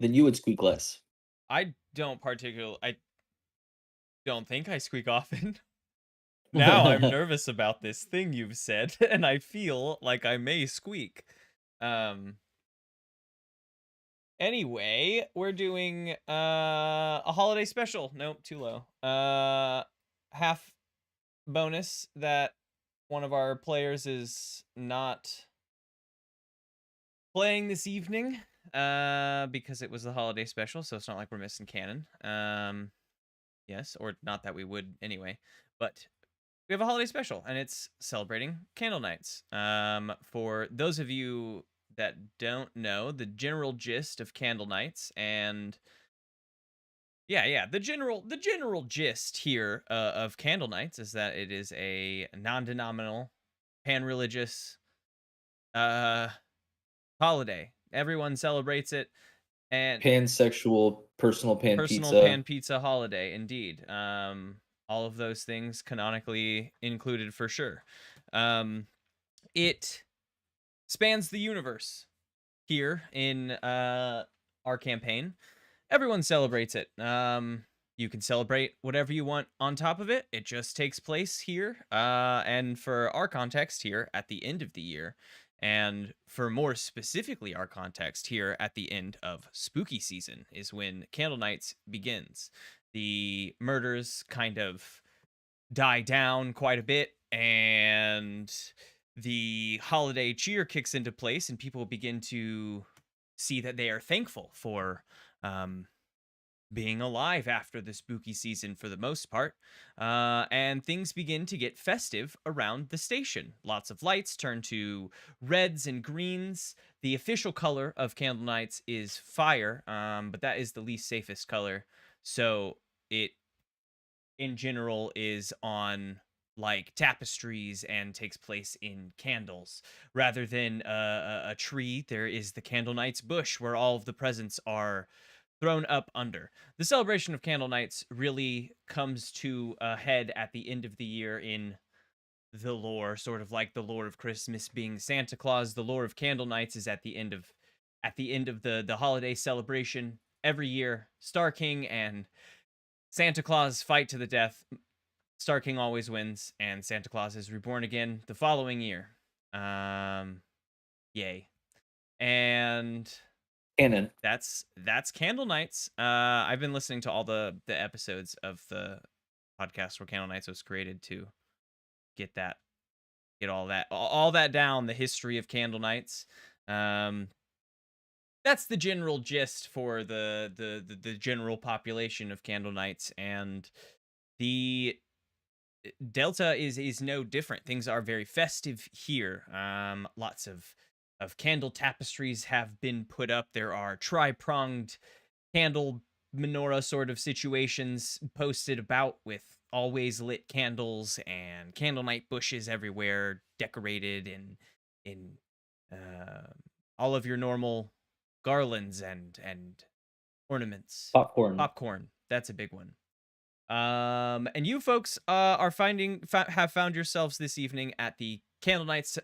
then you would squeak less. I don't think I squeak often. Now I'm nervous about this thing you've said, and I feel like I may squeak. Um, anyway, we're doing a holiday special. Nope, too low. Half bonus that one of our players is not playing this evening because it was the holiday special, so it's not like we're missing canon. Yes, or not that we would anyway. But we have a holiday special, and it's celebrating Candlenights. For those of you that don't know, the general gist of Candlenights, and yeah, the general gist here of Candlenights is that it is a non-denominational, pan-religious uh, holiday. Everyone celebrates it, and Pansexual, personal pan personal pizza. pan pizza holiday, indeed. All of those things canonically included for sure. It spans the universe here in our campaign. Everyone celebrates it. You can celebrate whatever you want on top of it. It just takes place here. And for our context here at the end of the year, and for more specifically our context here at the end of spooky season is when Candle Nights begins. The murders kind of die down quite a bit, and the holiday cheer kicks into place, and people begin to see that they are thankful for um, being alive after the spooky season for the most part. And things begin to get festive around the station. Lots of lights turn to reds and greens. The official color of Candle Nights is fire, but that is the least safest color. So it in general is on like tapestries and takes place in candles rather than a tree. There is the Candle Nights bush where all of the presents are thrown up under. The celebration of Candle Nights really comes to a head at the end of the year in the lore, sort of like the lore of Christmas being Santa Claus. The lore of Candle Nights is at the end of the holiday celebration every year. Star King and Santa Claus fight to the death. Star King always wins, and Santa Claus is reborn again the following year. Um, yay! And Canon. that's Candle Nights. I've been listening to all the episodes of the podcast where Candle Nights was created to get that get all that down, the history of Candle Nights. Um, that's the general gist for the general population of Candle Nights, and the Delta is no different. Things are very festive here. Lots of candle tapestries have been put up. There are tri-pronged candle menorah sort of situations posted about with always lit candles and candle night bushes everywhere, decorated in uh, all of your normal garlands and ornaments. Popcorn. Popcorn, that's a big one. And you folks are have found yourselves this evening at the Candle Nights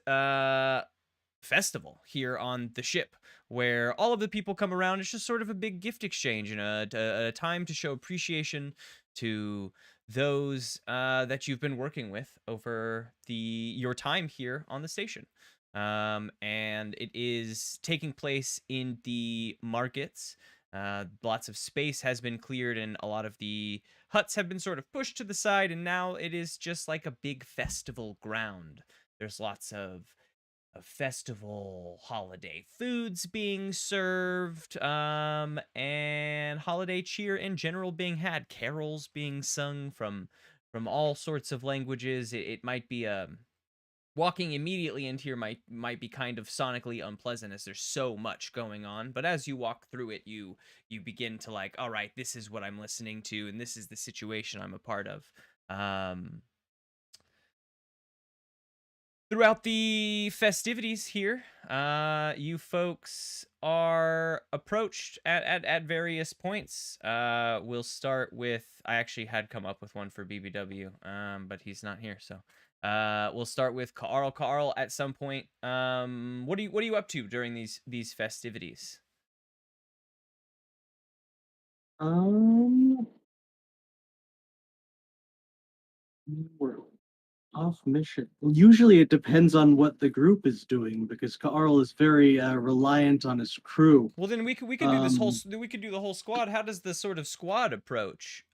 festival here on the ship, where all of the people come around. It's just sort of a big gift exchange and a time to show appreciation to those that you've been working with over your time here on the station. And it is taking place in the markets. Lots of space has been cleared, and a lot of the huts have been sort of pushed to the side, and now it is just like a big festival ground. There's lots of festival holiday foods being served, and holiday cheer in general being had, carols being sung from all sorts of languages. It might be walking immediately into here might be kind of sonically unpleasant as there's so much going on, but as you walk through it, you begin to like, all right, this is what I'm listening to, and this is the situation I'm a part of. um Throughout the festivities here, you folks are approached at various points. We'll start with, I actually had come up with one for BBW, but he's not here, so we'll start with Carl. Carl, at some point, what are you up to during these festivities? Um, we're off mission. Well, usually it depends on what the group is doing because Carl is very reliant on his crew. Well, then we could do this whole Um, we could do the whole squad. How does the sort of squad approach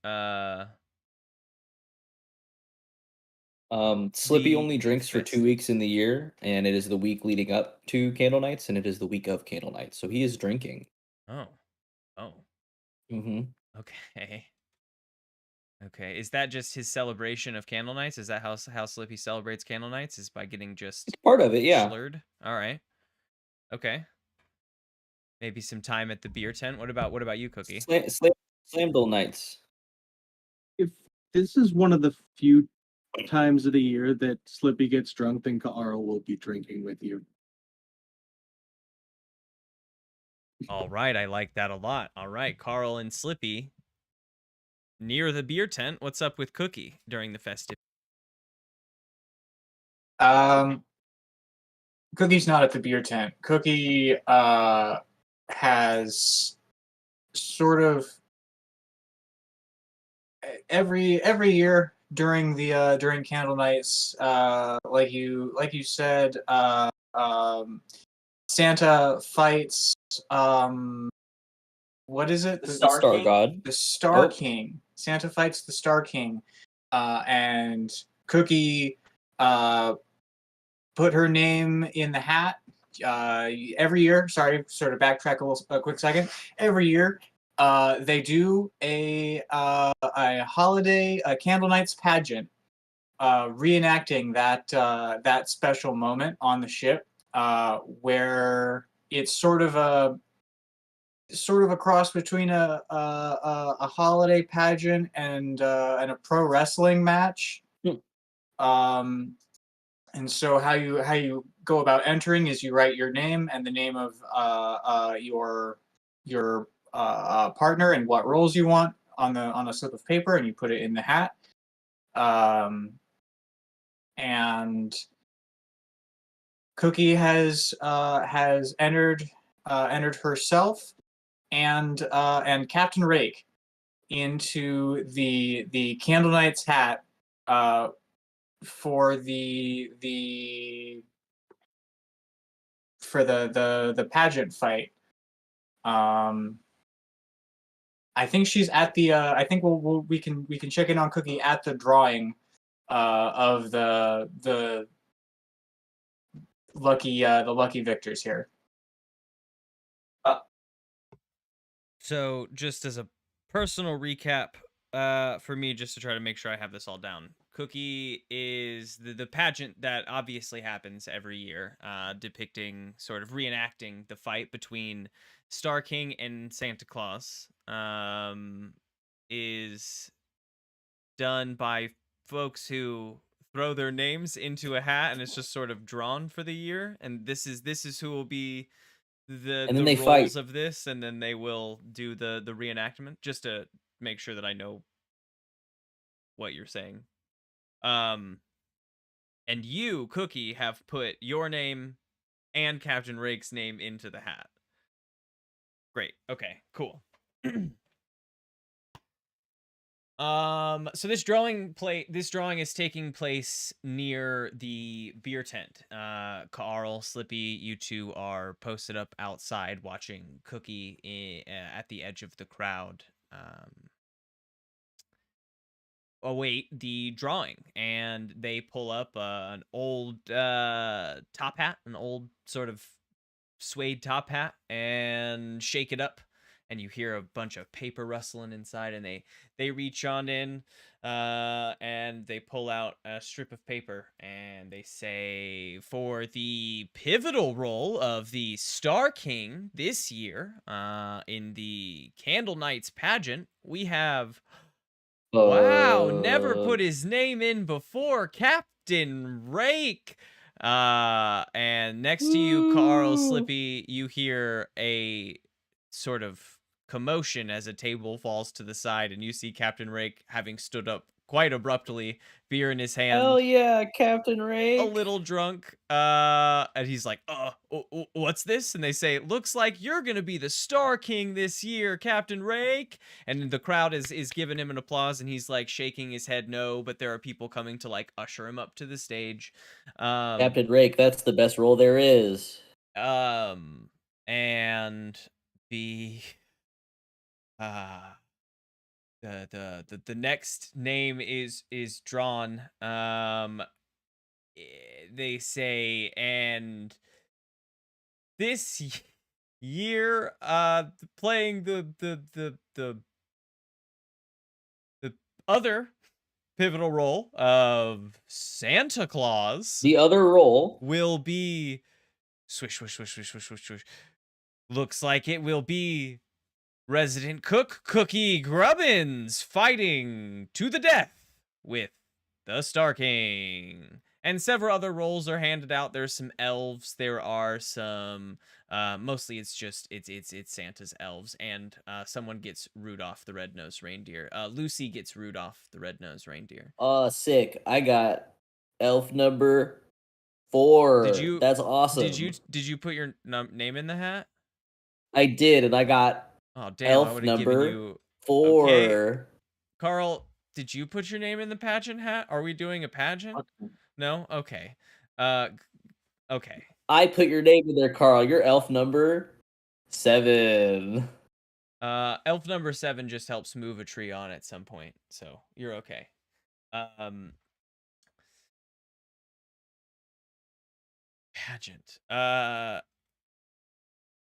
Slippy only the drinks for 2 fest? weeks in the year, and it is the week leading up to Candlenights, and it is the week of Candlenights, so he is drinking. Oh. Oh. Mhm. Okay. Okay. Is that just his celebration of Candle Nights? Is that how Slippy celebrates Candle Nights? Is by getting just It's part of it, yeah. slurred? All right. Okay. Maybe some time at the beer tent. What about you, Cookie? Slamdle nights. if this is one of the few times of the year that Slippy gets drunk, then Carl will be drinking with you. All right, I like that a lot. All right, Carl and Slippy near the beer tent. What's up with Cookie during the festive? Um, Cookie's not at the beer tent. Cookie has sort of every year during Candle Nights, like you said, Santa fights what is it? The Star God. The Star Oh. King. Santa fights the Star King, and Cookie put her name in the hat every year. Sorry, sort of backtrack a quick second. Every year, they do a holiday, a Candle Nights pageant, reenacting that special moment on the ship, where it's sort of a cross between a holiday pageant and a pro wrestling match. Um, and so how you go about entering is you write your name and the name of your partner and what roles you want on a slip of paper, and you put it in the hat. And Cookie has entered herself and Captain Rake into the Candle Knight's hat for the pageant fight. I think she's at the. I think we can check in on Cookie at the drawing of the lucky victors here. So, just as a personal recap, for me, just to try to make sure I have this all down, Cookie is the pageant that obviously happens every year, depicting sort of reenacting the fight between Star King and Santa Claus. Is done by folks who throw their names into a hat, and it's just sort of drawn for the year. And this is who will be And then the they roles fight. of this, and then they will do the reenactment, just to make sure that I know what you're saying. And you, Cookie, have put your name and Captain Rake's name into the hat. Great. Okay, cool. So this drawing is taking place near the beer tent. Carl, Slippy, you two are posted up outside watching Cookie at the edge of the crowd. Await the drawing, and they pull up an old top hat, an old sort of suede top hat, and shake it up, and you hear a bunch of paper rustling inside, and they reach on in and they pull out a strip of paper, and they say, for the pivotal role of the Star King this year in the Candle Knights pageant, we have, wow, never put his name in before, Captain Rake. And next to you, Carl, Slippy, you hear a sort of commotion as a table falls to the side, and you see Captain Rake having stood up quite abruptly, beer in his hand, Hell yeah, Captain a Rake. little drunk, and he's like, what's this? And they say, looks like you're gonna be the Star King this year, Captain Rake. And the crowd is giving him an applause, and he's like shaking his head no, but there are people coming to like usher him up to the stage. Captain Rake, that's the best role there is. And the the next name is drawn. They say, and this year, playing the other pivotal role of Santa Claus The other role. will be swish swish swish swish swish swish swish. Looks like it will be Resident Cook Cookie Grubbins fighting to the death with the Star King. And several other roles are handed out. There's some elves. There are some mostly it's Santa's elves, and someone gets Rudolph the Red-Nosed Reindeer. Lucy gets Rudolph the Red-Nosed Reindeer. Sick. I got elf number 4. Did you That's awesome. Did you put your name in the hat? I did, and I got Oh damn, I elf would have given number you 4. Okay. Carl, did you put your name in the pageant hat? Are we doing a pageant? Okay. No? Okay. Okay. I put your name in there, Carl. You're elf number 7. Elf number 7 just helps move a tree on at some point, so you're okay. Pageant.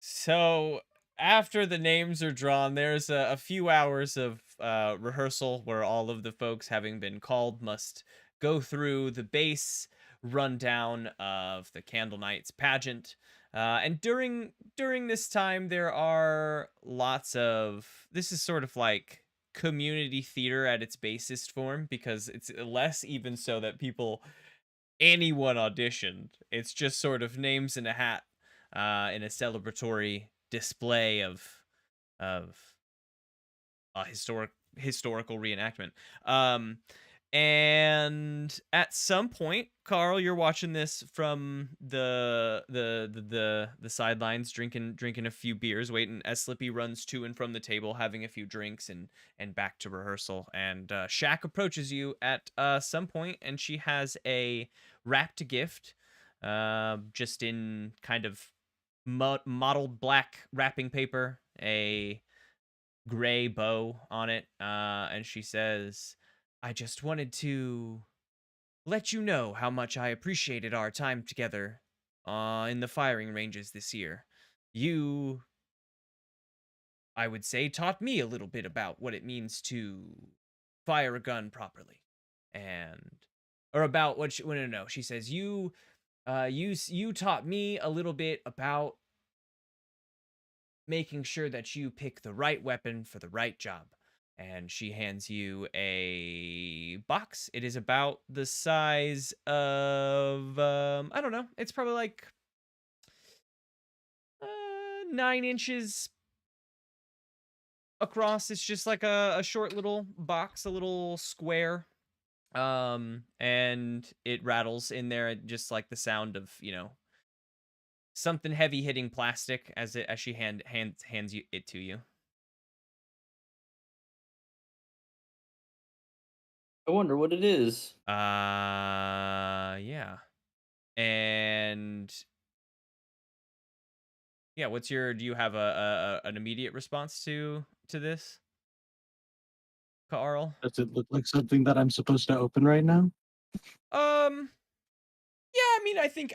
So after the names are drawn, there's a few hours of rehearsal where all of the folks, having been called, must go through the base rundown of the Candlenights pageant. And during this time, there are lots of... This is sort of like community theater at its basest form, because it's less even so that anyone auditioned. It's just sort of names in a hat in a celebratory display of historical reenactment. And at some point, Carl, you're watching this from the sidelines, drinking a few beers, waiting as Slippy runs to and from the table, having a few drinks and back to rehearsal. And Shaq approaches you at some point, and she has a wrapped gift, just in kind of mottled black wrapping paper, a gray bow on it, and she says, I just wanted to let you know how much I appreciated our time together in the firing ranges this year. You, I would say, taught me a little bit about what it means to fire a gun properly. Or about what no, she says, you taught me a little bit about making sure that you pick the right weapon for the right job. And she hands you a box. It is about the size of, I don't know, it's probably like 9 inches across. It's just like a short little box, a little square. And it rattles in there, just like the sound of, something heavy hitting plastic as she hands it to you. I wonder what it is. Yeah. And yeah, do you have an immediate response to this, Carl? Does it look like something that I'm supposed to open right now? Yeah, I mean, I think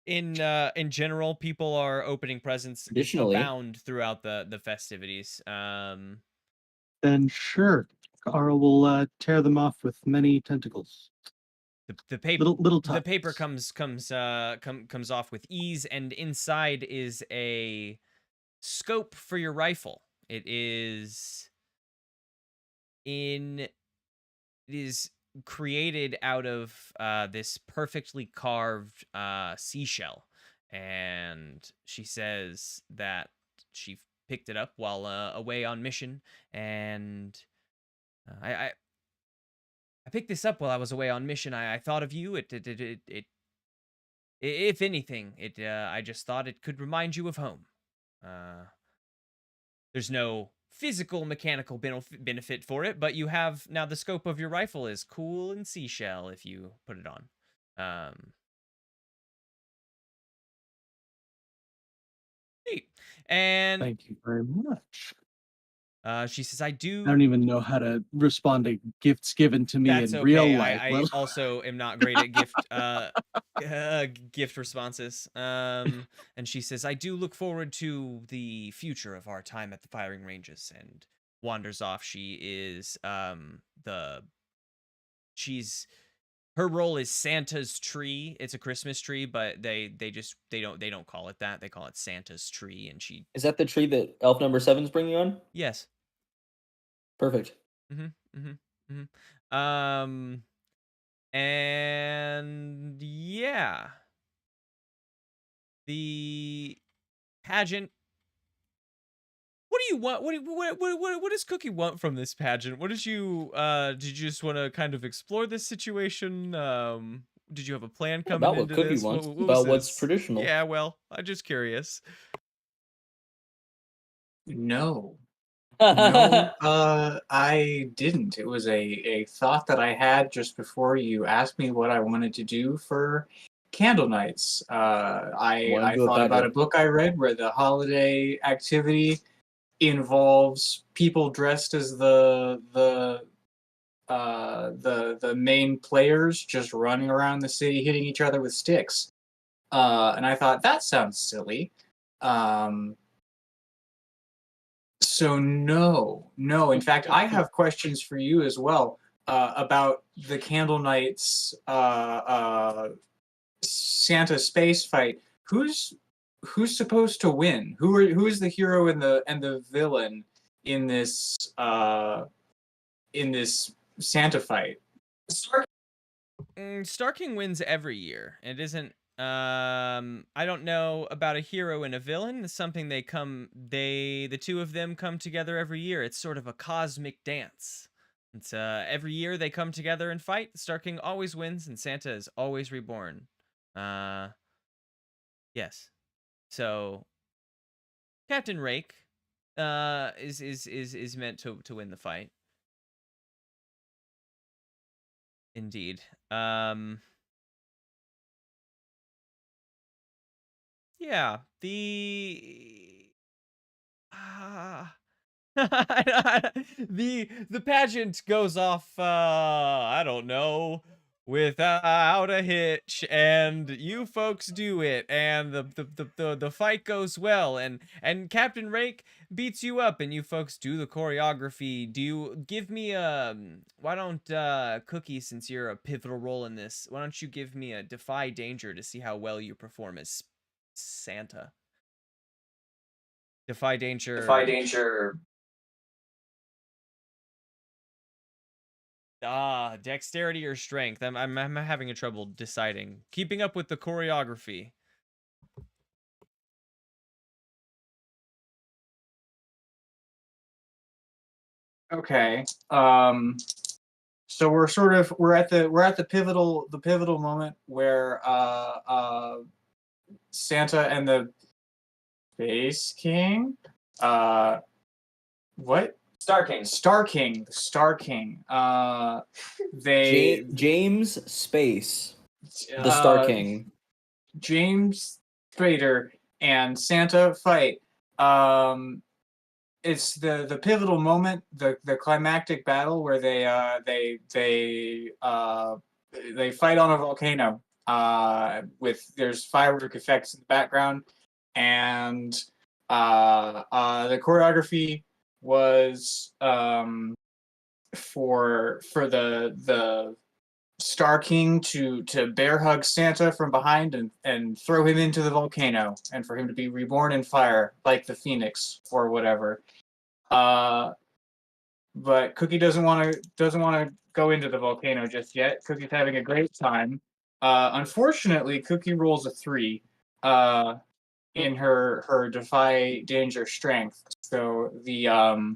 in general, people are opening presents Traditionally. abound throughout the festivities. Then sure. Carl will tear them off with many tentacles. The paper, Little the tufts. paper comes off with ease, and inside is a scope for your rifle. It is created out of this perfectly carved seashell, and she says that she picked it up while away on mission, and I picked this up while I was away on mission. I thought of you. If anything, I just thought it could remind you of home. There's no physical mechanical benefit for it, but you have now the scope of your rifle is cool and seashell if you put it on. Neat. And Thank you very much. she says, I I do. don't even know how to respond to gifts given to me That's in okay. real life. I also am not great at gift responses. And she says, I do look forward to the future of our time at the firing ranges, and wanders off. She is her role is Santa's tree. It's a Christmas tree, but they don't call it that. They call it Santa's tree, and she Is that the tree that elf number 7's bringing on? yes. Perfect. And yeah, the pageant. What do you want? What does Cookie want from this pageant? What did you just want to kind of explore this situation? Did you have a plan coming About what into Cookie this? wants, What was about what's this? traditional. Yeah, well, I'm just curious. No. No, I didn't. It was a thought that I had just before you asked me what I wanted to do for Candlenights. I do a thought about pageant. a book I read where the holiday activity involves people dressed as the main players just running around the city hitting each other with sticks. And I thought that sounds silly. So no. In fact, I have questions for you as well about the Candlenights Santa space fight. Who's supposed to win? Who is the hero and the villain in this Santa fight? Starking wins every year. It isn't. I don't know about a hero and a villain. It's something the two of them come together every year. It's sort of a cosmic dance. It's every year they come together and fight. Starking always wins, and Santa is always reborn. Yes. So Captain Rake is meant to win the fight. Indeed. Yeah, the the pageant goes off I don't know, without a hitch, and you folks do it, and the fight goes well, and Captain Rake beats you up, and you folks do the choreography. Do you give me why don't Cookie, since you're a pivotal role in this, why don't you give me a defy danger to see how well you perform as Santa? Defy danger. Defy danger. Dexterity or strength. I'm having a trouble deciding. Keeping up with the choreography. Okay. So we're at the pivotal moment where Santa and the Space King what? Star King. The Star King. They James Space, the Star King. James Spader and Santa fight. It's the pivotal moment, the climactic battle where they fight on a volcano. There's firework effects in the background, and the choreography was for the Star King to bear hug Santa from behind and throw him into the volcano, and for him to be reborn in fire like the Phoenix or whatever. But Cookie doesn't want to go into the volcano just yet. Cookie's having a great time. Unfortunately, Cookie rolls a 3. in her defy danger strength. So the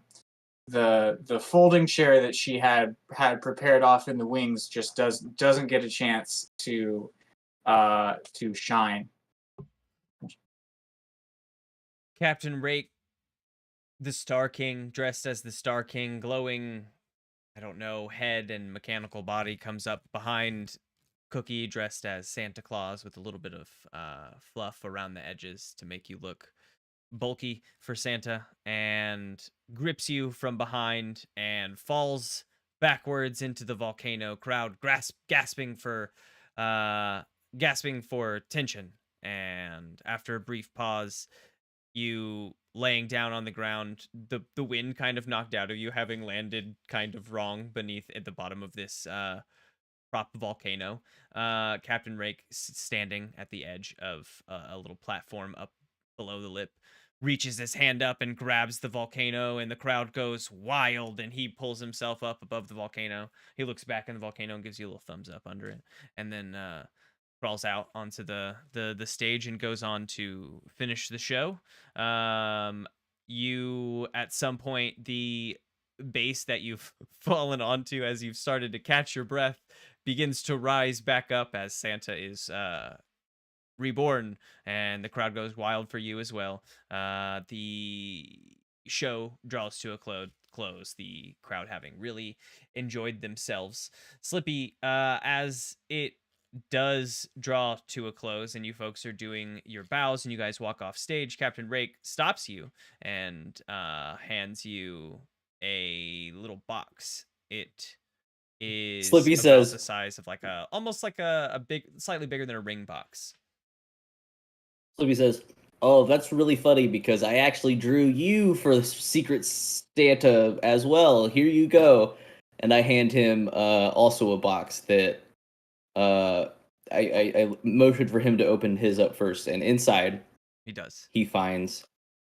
folding chair that she had prepared off in the wings just doesn't get a chance to shine. Captain Rake, the Star King, dressed as the Star King, glowing, I don't know, head and mechanical body, comes up behind Cookie, dressed as Santa Claus with a little bit of fluff around the edges to make you look bulky for Santa, and grips you from behind and falls backwards into the volcano. Crowd gasping for tension. And after a brief pause, you laying down on the ground, the wind kind of knocked out of you, having landed kind of wrong beneath at the bottom of this prop volcano. Captain Rake standing at the edge of a little platform up below the lip, reaches his hand up and grabs the volcano, and the crowd goes wild, and he pulls himself up above the volcano. He looks back in the volcano and gives you a little thumbs up under it, and then crawls out onto the stage and goes on to finish the show. You, at some point, the base that you've fallen onto as you've started to catch your breath begins to rise back up as Santa is reborn, and the crowd goes wild for you as well. The show draws to a close, the crowd having really enjoyed themselves. Slippy, as it does draw to a close and you folks are doing your bows and you guys walk off stage, Captain Rake stops you and hands you a little box. It is Slippy about says, the size of like almost like a big, slightly bigger than a ring box. Slippy says, "Oh, that's really funny because I actually drew you for the Secret Santa as well. Here you go." And I hand him also a box that I motioned for him to open his up first, and inside He does. he finds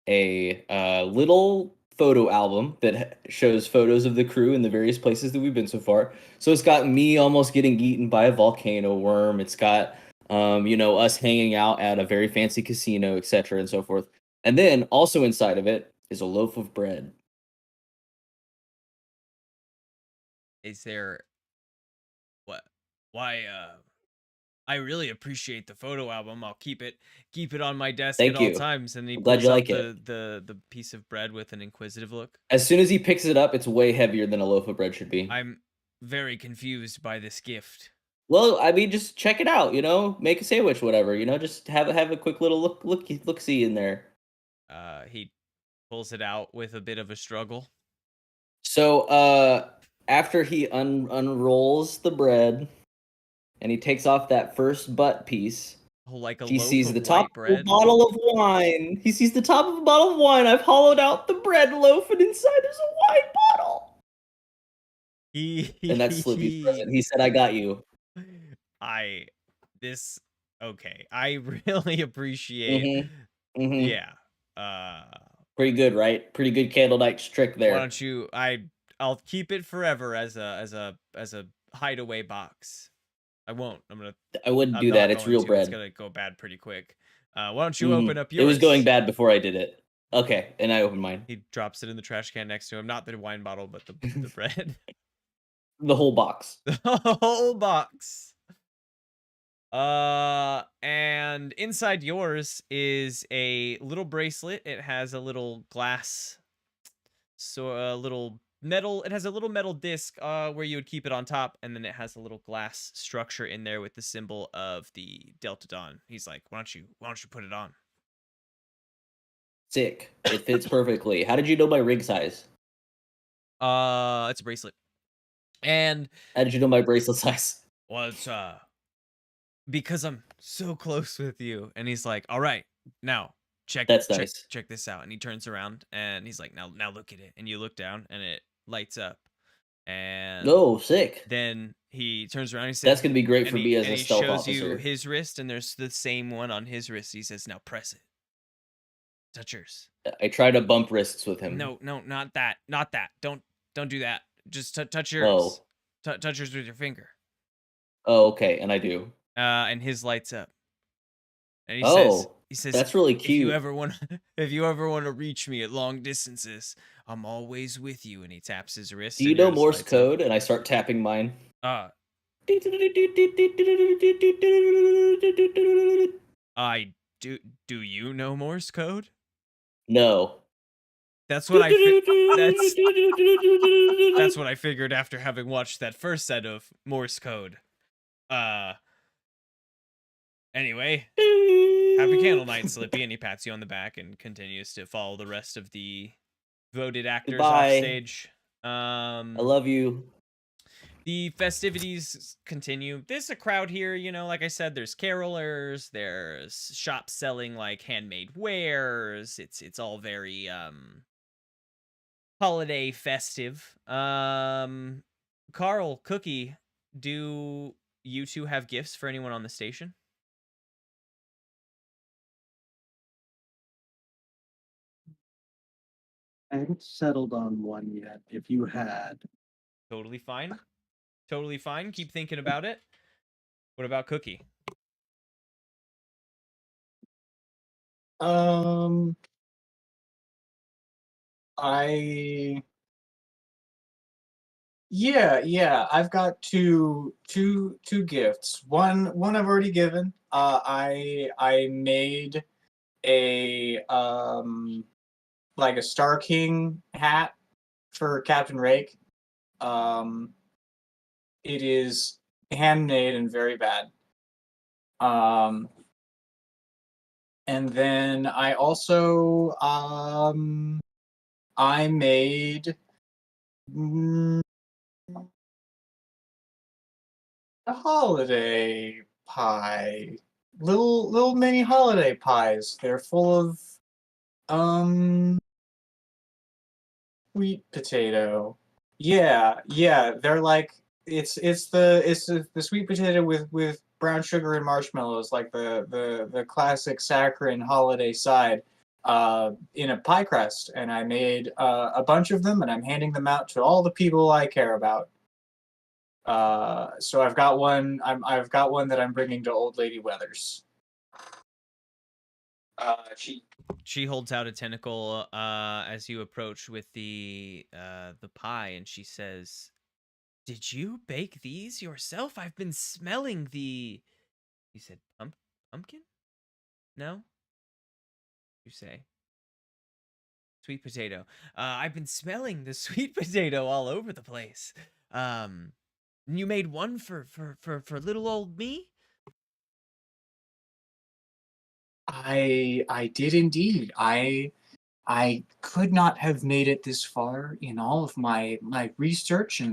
a little photo album that shows photos of the crew in the various places that we've been so far. So it's got me almost getting eaten by a volcano worm. It's got us hanging out at a very fancy casino, etc., and so forth. And then also inside of it is a loaf of bread. Is there what? Why? I really appreciate the photo album. I'll keep it on my desk Thank at all you. times. And he I'm glad pulls you up like it. the piece of bread with an inquisitive look. As soon as he picks it up, it's way heavier than a loaf of bread should be. I'm very confused by this gift. Well, I mean, just check it out. Make a sandwich, whatever. Just have a quick little look see in there. He pulls it out with a bit of a struggle. So, after he unrolls the bread, and he takes off that first butt piece, Like a he loaf sees of the white top of a bread. bottle of wine. He sees the top of a bottle of wine. I've hollowed out the bread loaf, and inside there's a wine bottle. And that's Slippy's present. He said, "I got you." Okay. I really appreciate. Yeah. Pretty good, right? Pretty good Candlenights trick there. Why don't you? I'll keep it forever as a hideaway box. I won't. I wouldn't I'm do not that. It's going real to. bread. It's gonna go bad pretty quick. Why don't you open up yours? It was going bad before I did it. Okay, and I opened mine. He drops it in the trash can next to him. Not the wine bottle, but the bread. The whole box. The whole box. And inside yours is a little bracelet. It has a little glass, so a little metal. It has a little metal disc where you would keep it on top, and then it has a little glass structure in there with the symbol of the Delta Dawn. He's like, why don't you put it on? Sick. It fits perfectly. How did you know my ring size? It's a bracelet. And how did you know my bracelet size? Well, it's because I'm so close with you. And he's like, all right, now check this out. And he turns around and he's like, now look at it. And you look down and it lights up. And sick. Then he turns around and he says, that's gonna be great for me as a stealth officer. He shows you his wrist, and there's the same one on his wrist. He says, now press it. Touch yours. I try to bump wrists with him. No, not that. Don't do that. Just touch yours. Touch yours with your finger. Oh, okay, and I do. And his lights up. And Oh, he says, that's really if you cute. ever want, if you ever want to reach me at long distances, I'm always with you. And he taps his wrist. Do you and know yours Morse lights up. code? And I start tapping mine. I do. Do you know Morse code? No. That's what that's what I figured after having watched that first set of Morse code. Anyway, happy Candlenights, Slippy, and he pats you on the back and continues to follow the rest of the voted actors off Goodbye. stage. I love you. The festivities continue. There's a crowd here, you know, like I said, there's carolers, there's shops selling like handmade wares. It's all very holiday festive. Carl, Cookie, do you two have gifts for anyone on the station? I haven't settled on one yet. If you had, Totally fine. Totally fine. Keep thinking about it. What about Cookie? I yeah, I've got two gifts. One I've already given. I made a like a Star King hat for Captain Rake. Um, it is handmade and very bad. And then I also I made mm, a holiday pie. Little mini holiday pies. They're full of um sweet potato. Yeah, they're like it's the sweet potato with brown sugar and marshmallows, like the classic saccharine holiday side, in a pie crust. And I made a bunch of them, and I'm handing them out to all the people I care about. So I've got one. I've got one that I'm bringing to Old Lady Weathers. She holds out a tentacle as you approach with the pie, and she says, "Did you bake these yourself? I've been smelling the." You said pumpkin? No? You say sweet potato. I've been smelling the sweet potato all over the place. You made one for little old me? I did indeed. I could not have made it this far in all of my research and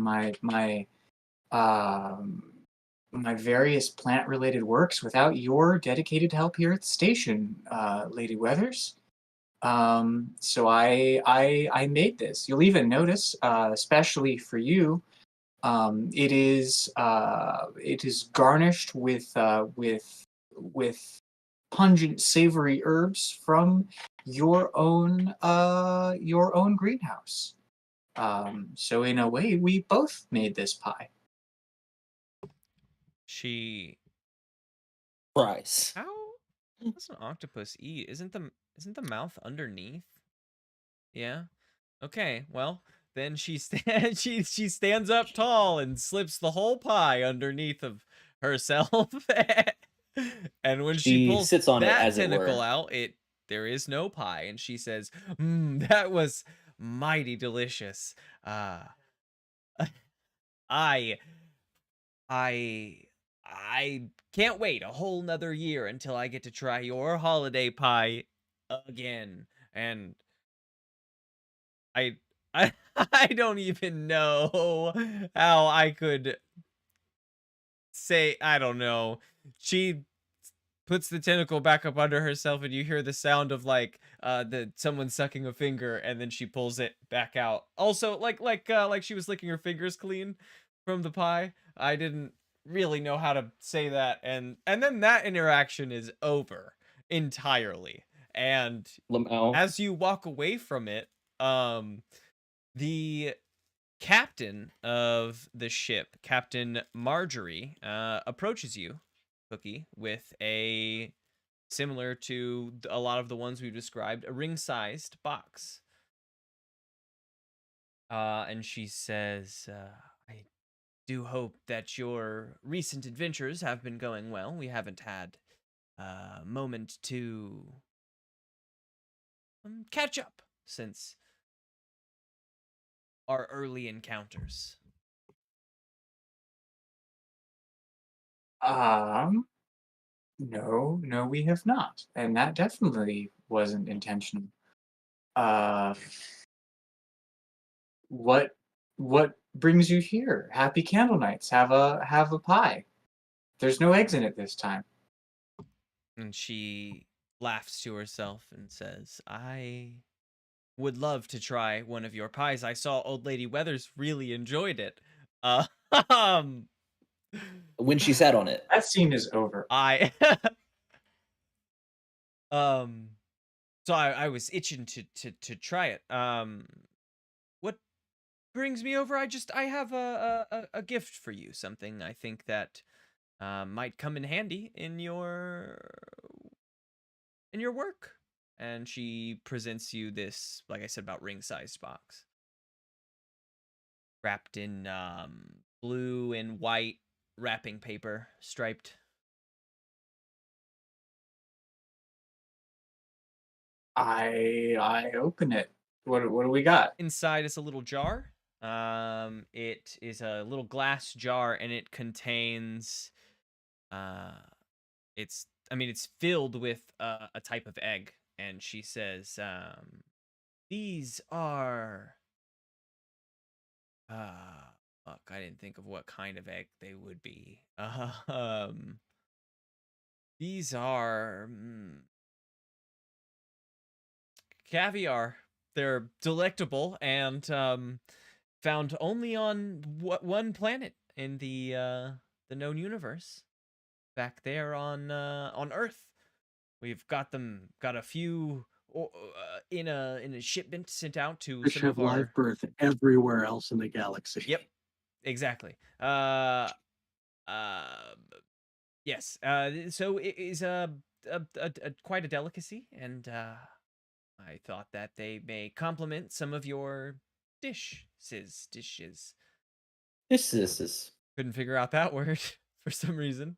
um, my various plant related works without your dedicated help here at the station, Lady Weathers. So I made this. You'll even notice, especially for you, it is garnished with pungent, savory herbs from your own greenhouse. So in a way, we both made this pie. She Price. How does an octopus eat? Isn't the mouth underneath? Yeah. Okay. Well, then she stands up tall and slips the whole pie underneath of herself. And when she She pulls sits on it, that as it tentacle were. out, there is no pie, and she says, that was mighty delicious. I I I can't wait a whole nother year until I get to try your holiday pie again. And I I I don't even know how I could say, I don't know. She puts the tentacle back up under herself, and you hear the sound of like someone sucking a finger, and then she pulls it back out. Also, like she was licking her fingers clean from the pie. I didn't really know how to say that, and then that interaction is over entirely. And Lamau. as you walk away from it, the captain of the ship, Captain Marjorie, approaches you, Cookie, with a similar to a lot of the ones we've described, a ring-sized box. And she says, I do hope that your recent adventures have been going well. We haven't had a moment to catch up since our early encounters. No, we have not, and that definitely wasn't intentional. Uh, what brings you here? Happy Candle Nights. Have a pie. There's no eggs in it this time. And she laughs to herself and says, I would love to try one of your pies. I saw Old Lady Weathers really enjoyed it. Um, When she sat on it. That scene is over. I so I was itching to try it. What brings me over? I have a gift for you, something I think that might come in handy in your work. And she presents you this, like I said, about ring-sized box, wrapped in blue and white wrapping paper, striped. I open it. What do we got? Inside is a little jar. It is a little glass jar, and it contains it's filled with a type of egg. And she says, these are fuck, I didn't think of what kind of egg they would be. These are caviar. They're delectable and found only on one planet in the known universe. Back there on Earth. We've got a few in a shipment sent out to Fish some have of our. live birth everywhere else in the galaxy. Yep, exactly. Yes. So it is a quite a delicacy, and I thought that they may complement some of your dishes. This is. Couldn't figure out that word for some reason.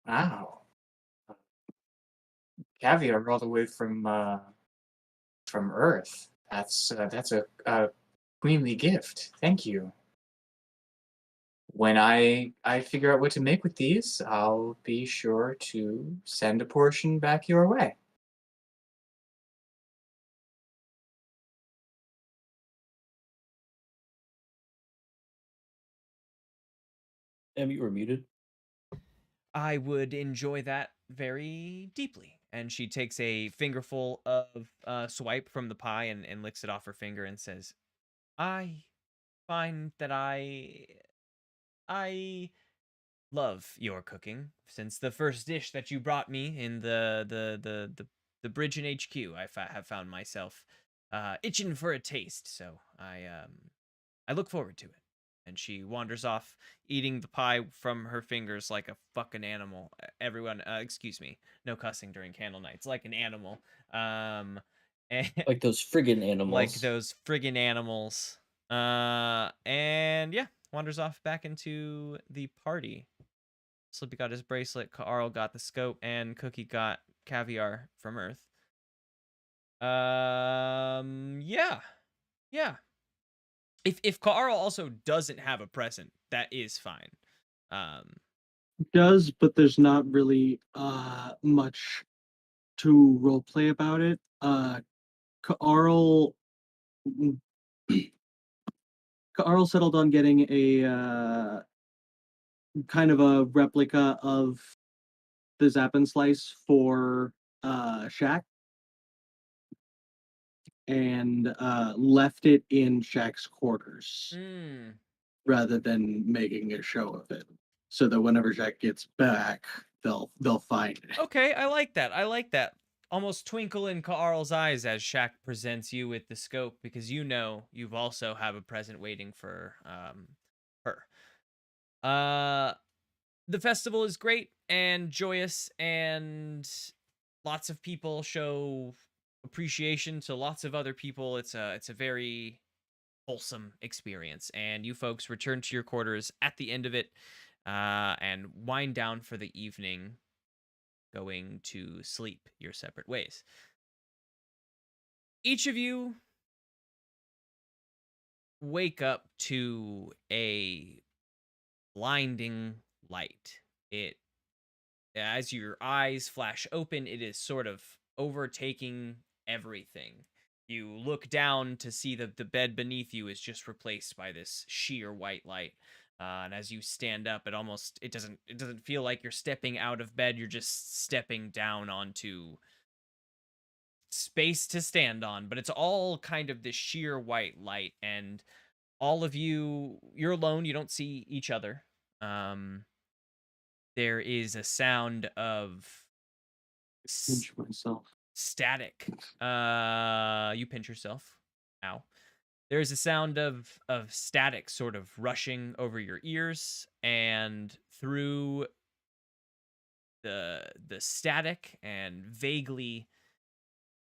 Wow. Caviar all the way from Earth. That's a queenly gift. Thank you. When I figure out what to make with these, I'll be sure to send a portion back your way. You were muted. I would enjoy that very deeply. And she takes a fingerful of swipe from the pie and licks it off her finger and says, I find that I love your cooking since the first dish that you brought me in the bridge in HQ. Have found myself itching for a taste, so I look forward to it. And she wanders off, eating the pie from her fingers like a fucking animal. Everyone, excuse me, no cussing during Candle Nights, like an animal. And Like those friggin' animals. like those friggin' animals. And yeah, wanders off back into the party. Slippy got his bracelet, Carl got the scope, and Cookie got caviar from Earth. Yeah. If Carl also doesn't have a present, that is fine. Does, but there's not really much to roleplay about it. Carl settled on getting a kind of a replica of the Zappin slice for Shaq, and left it in Shaq's quarters rather than making a show of it, so that whenever Shaq gets back, they'll find it. Okay, I like that. Almost twinkle in Carl's eyes as Shaq presents you with the scope, because you've also have a present waiting for her. the festival is great and joyous, and lots of people show appreciation to lots of other people. It's a very wholesome experience, and you folks return to your quarters at the end of it, and wind down for the evening, going to sleep your separate ways. Each of you wake up to a blinding light. It, as your eyes flash open, it is sort of overtaking everything. You look down to see that the bed beneath you is just replaced by this sheer white light. And as you stand up, it doesn't feel like you're stepping out of bed. You're just stepping down onto space to stand on. But it's all kind of this sheer white light, and all of you're alone. You don't see each other. There is a sound of Pinch myself. static. You pinch yourself. Ow. There's a sound of static sort of rushing over your ears, and through the static and vaguely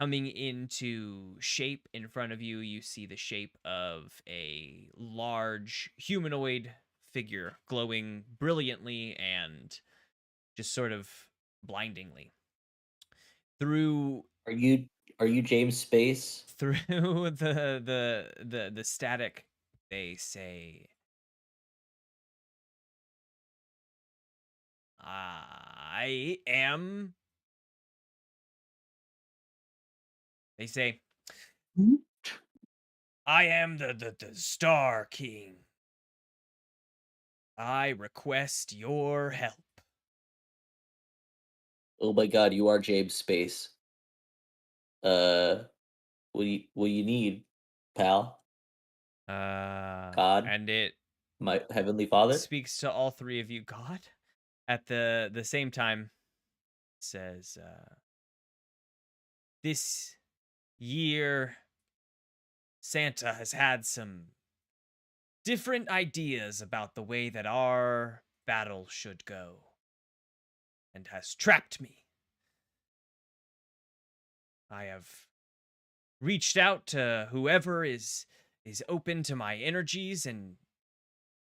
coming into shape in front of you, you see the shape of a large humanoid figure glowing brilliantly and just sort of blindingly. Through Are you James Space? through the static, they say, I am. They say, Hmm? I am the Star King. I request your help. Oh my god, you are James Space. What do you need, pal? God, And it my heavenly father? speaks to all three of you. God, at the same time, says, this year Santa has had some different ideas about the way that our battle should go, and has trapped me. I have reached out to whoever is open to my energies, and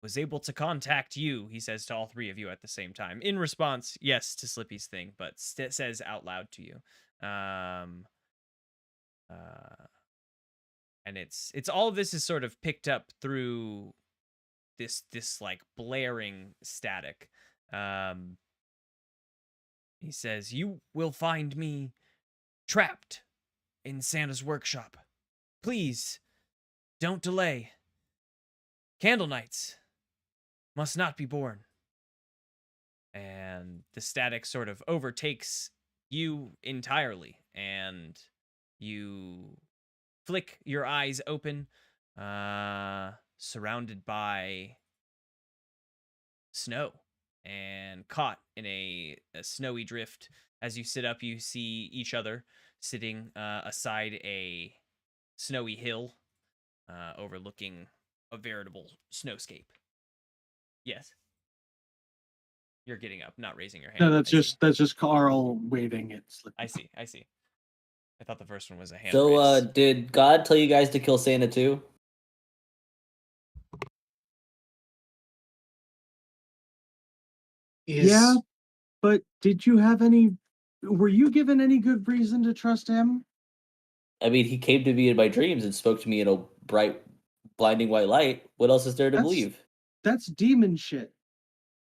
was able to contact you, he says to all three of you at the same time. In response, yes, to Slippy's thing, but says out loud to you. And it's all of this is sort of picked up through this like blaring static. He says, you will find me trapped in Santa's workshop. Please, don't delay. Candlenights must not be born. And the static sort of overtakes you entirely, and you flick your eyes open, surrounded by snow and caught in a snowy drift. As you sit up, you see each other sitting aside a snowy hill, overlooking a veritable snowscape. Yes. You're getting up, not raising your hand. No, that's just Carl waving at Slippy. I see. I thought the first one was a hand So, raise. did God tell you guys to kill Santa too? Yeah, but were you given any good reason to trust him? I mean, he came to me in my dreams and spoke to me in a bright, blinding white light. What else is there to believe? That's demon shit.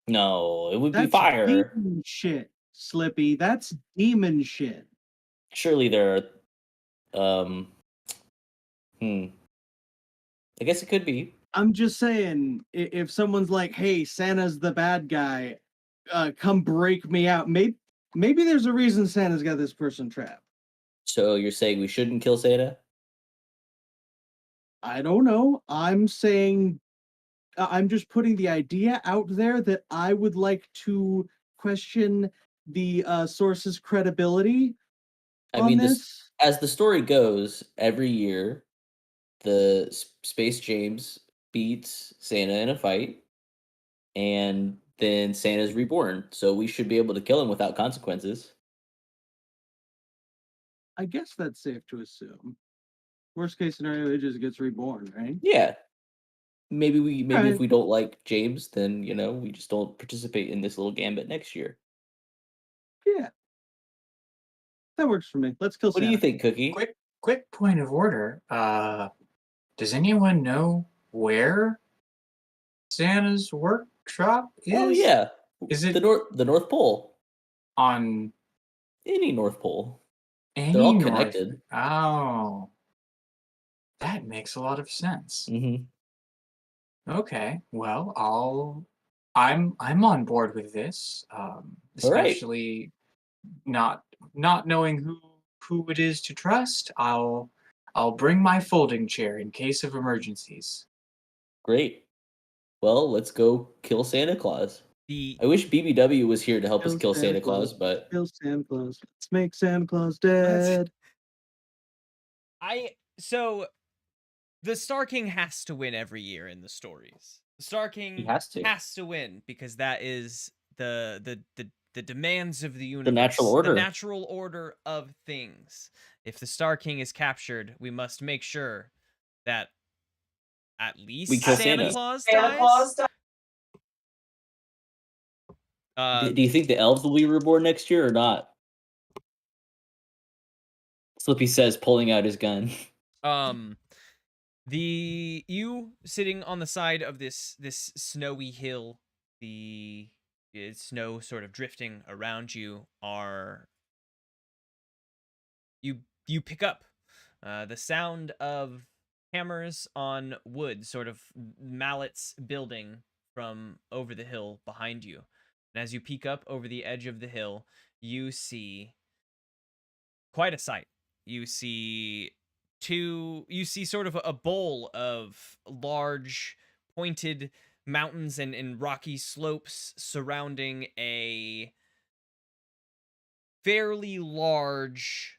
No, it would be That's fire. demon shit, Slippy. That's demon shit. Surely there are, I guess it could be. I'm just saying, if someone's like, "Hey, Santa's the bad guy, come break me out," maybe there's a reason Santa's got this person trapped. So you're saying we shouldn't kill Santa? I don't know. I'm saying, I'm just putting the idea out there that I would like to question the source's credibility I on mean, this. as the story goes, every year the Space James beats Santa in a fight, and then Santa's reborn. So we should be able to kill him without consequences. I guess that's safe to assume. Worst case scenario, it just gets reborn, right? Yeah. Maybe if Right. we don't like James, then we just don't participate in this little gambit next year. Yeah. That works for me. Let's kill What do Santa. you think, Cookie? Quick point of order. Does anyone know where Santa's workshop is? Oh yeah. Is it the North Pole? on Any North Pole. any They're all north? connected. Oh, that makes a lot of sense. Mm-hmm. Okay, well, I'm on board with this. All right. Especially not knowing who it is to trust. I'll bring my folding chair in case of emergencies. Great. Well, let's go kill Santa Claus. I wish BBW was here to help us kill Santa Claus, but Kill Santa Claus. Let's make Santa Claus dead. So the Star King has to win every year in the stories. The Star King he has to. win because that is the demands of the universe. The natural order. The natural order of things. If the Star King is captured, we must make sure that at least we kill Santa Santa. Claus Santa Claus dies. Do you think the elves will be reborn next year or not? Slippy says, pulling out his gun. You sitting on the side of this snowy hill, the snow sort of drifting around you are you pick up the sound of hammers on wood, sort of mallets building from over the hill behind you. And as you peek up over the edge of the hill, you see quite a sight. You see sort of a bowl of large pointed mountains and rocky slopes surrounding a fairly large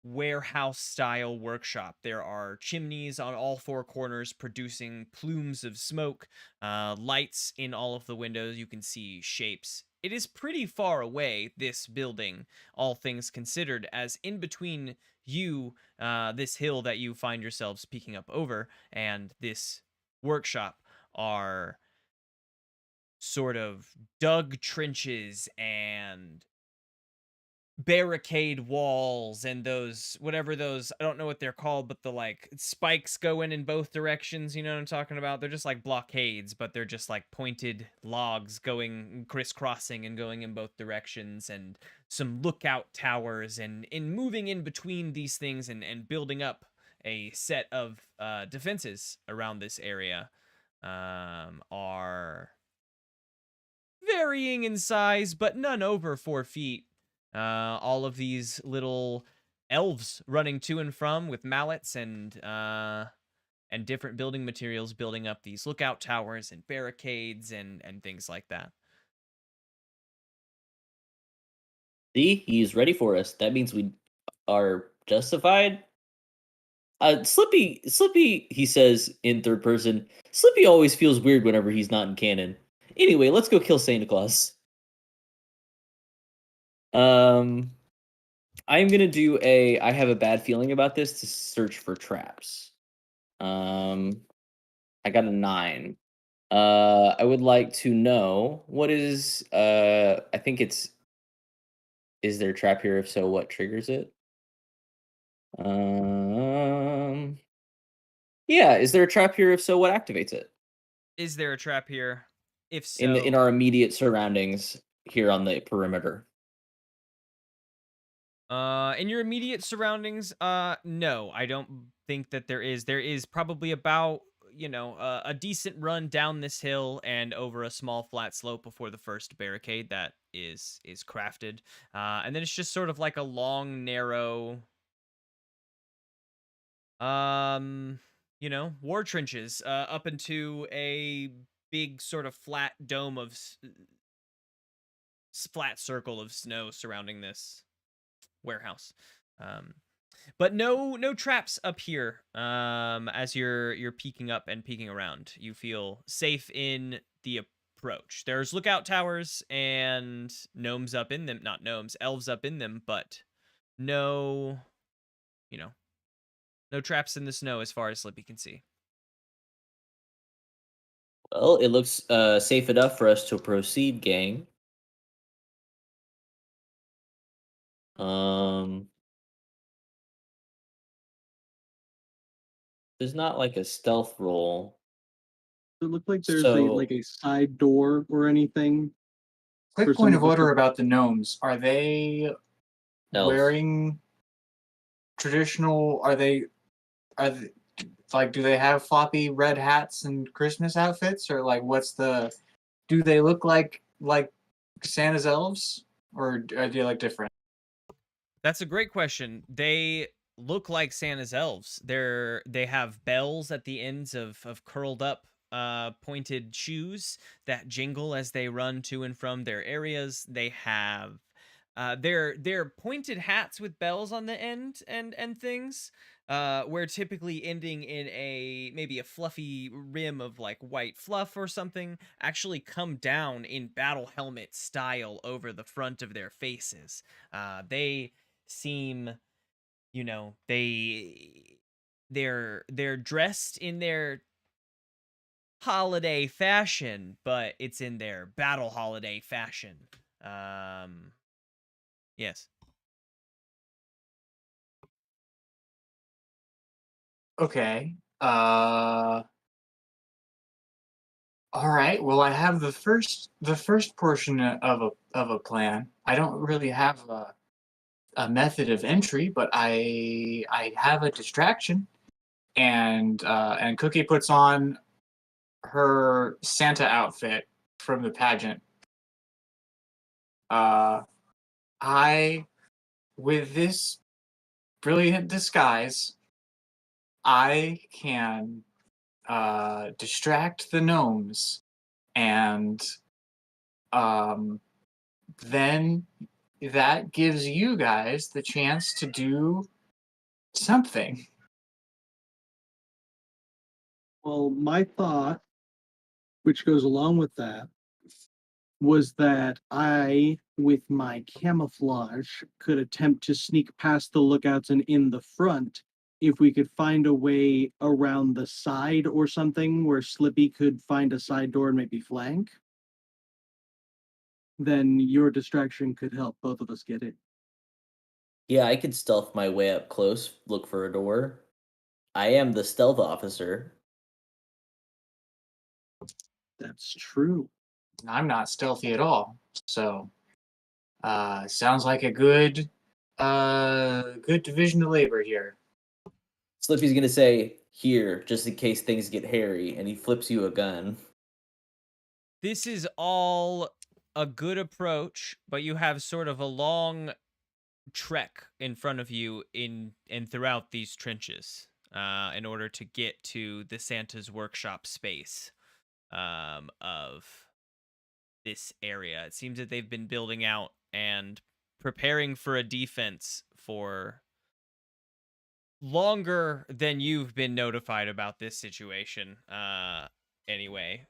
warehouse style workshop. There are chimneys on all four corners producing plumes of smoke, lights in all of the windows. You can see shapes. It is pretty far away, this building, all things considered, as in between you, this hill that you find yourselves peeking up over, and this workshop are sort of dug trenches and barricade walls and those whatever those, I don't know what they're called, but the like spikes go in both directions. You know what I'm talking about? They're just like blockades, but they're just like pointed logs going crisscrossing and going in both directions, and some lookout towers, and in moving in between these things and building up a set of defenses around this area are varying in size, but none over 4 feet. All of these little elves running to and from with mallets and different building materials, building up these lookout towers and barricades and things like that. See, he's ready for us. That means we are justified. Slippy, he says in third person. Slippy always feels weird whenever he's not in canon. Anyway, let's go kill Santa Claus. I'm gonna do I have a bad feeling about this to search for traps. I got a 9. I would like to know what is I think it's, is there a trap here? If so, what triggers it? Yeah, is there a trap here? If so, what activates it? Is there a trap here? If so, in our immediate surroundings here on the perimeter. In your immediate surroundings, no, I don't think that there is. There is probably about, a decent run down this hill and over a small flat slope before the first barricade that is crafted. And then it's just sort of like a long, narrow, war trenches, up into a big sort of flat dome of flat circle of snow surrounding this warehouse. But no traps up here. As you're peeking up and peeking around, you feel safe in the approach. There's lookout towers and gnomes up in them. Not gnomes, elves up in them, but no, no traps in the snow as far as Slippy can see. Well, it looks safe enough for us to proceed, gang. There's not like a stealth roll. Does it look like there's So- a side door or anything? Quick For point some of of us order to- about the gnomes. Are they Elves. wearing traditional? Are they like? Do they have floppy red hats and Christmas outfits, or like what's the? Do they look like Santa's elves, or are they like different? That's a great question. They look like Santa's elves. They have bells at the ends of curled up pointed shoes that jingle as they run to and from their areas. They have their pointed hats with bells on the end and things. Where typically ending in maybe a fluffy rim of like white fluff or something actually come down in battle helmet style over the front of their faces. They seem, they're dressed in their holiday fashion, but it's in their battle holiday fashion. Yes. Okay. All right. Well, I have the first portion of a plan. I don't really have a method of entry, but I have a distraction, and Cookie puts on her Santa outfit from the pageant. With this brilliant disguise, I can distract the gnomes, and then that gives you guys the chance to do something. Well, my thought, which goes along with that, was that I, with my camouflage, could attempt to sneak past the lookouts and in the front if we could find a way around the side or something where Slippy could find a side door and maybe flank. Then your distraction could help both of us get in. Yeah, I could stealth my way up close, look for a door. I am the stealth officer. That's true. I'm not stealthy at all, so sounds like a good division of labor here. Slippy's gonna say, "Here, just in case things get hairy," and he flips you a gun. This is all a good approach, but you have sort of a long trek in front of you in and throughout these trenches in order to get to the Santa's workshop space of this area. It seems that they've been building out and preparing for a defense for longer than you've been notified about this situation. Anyway,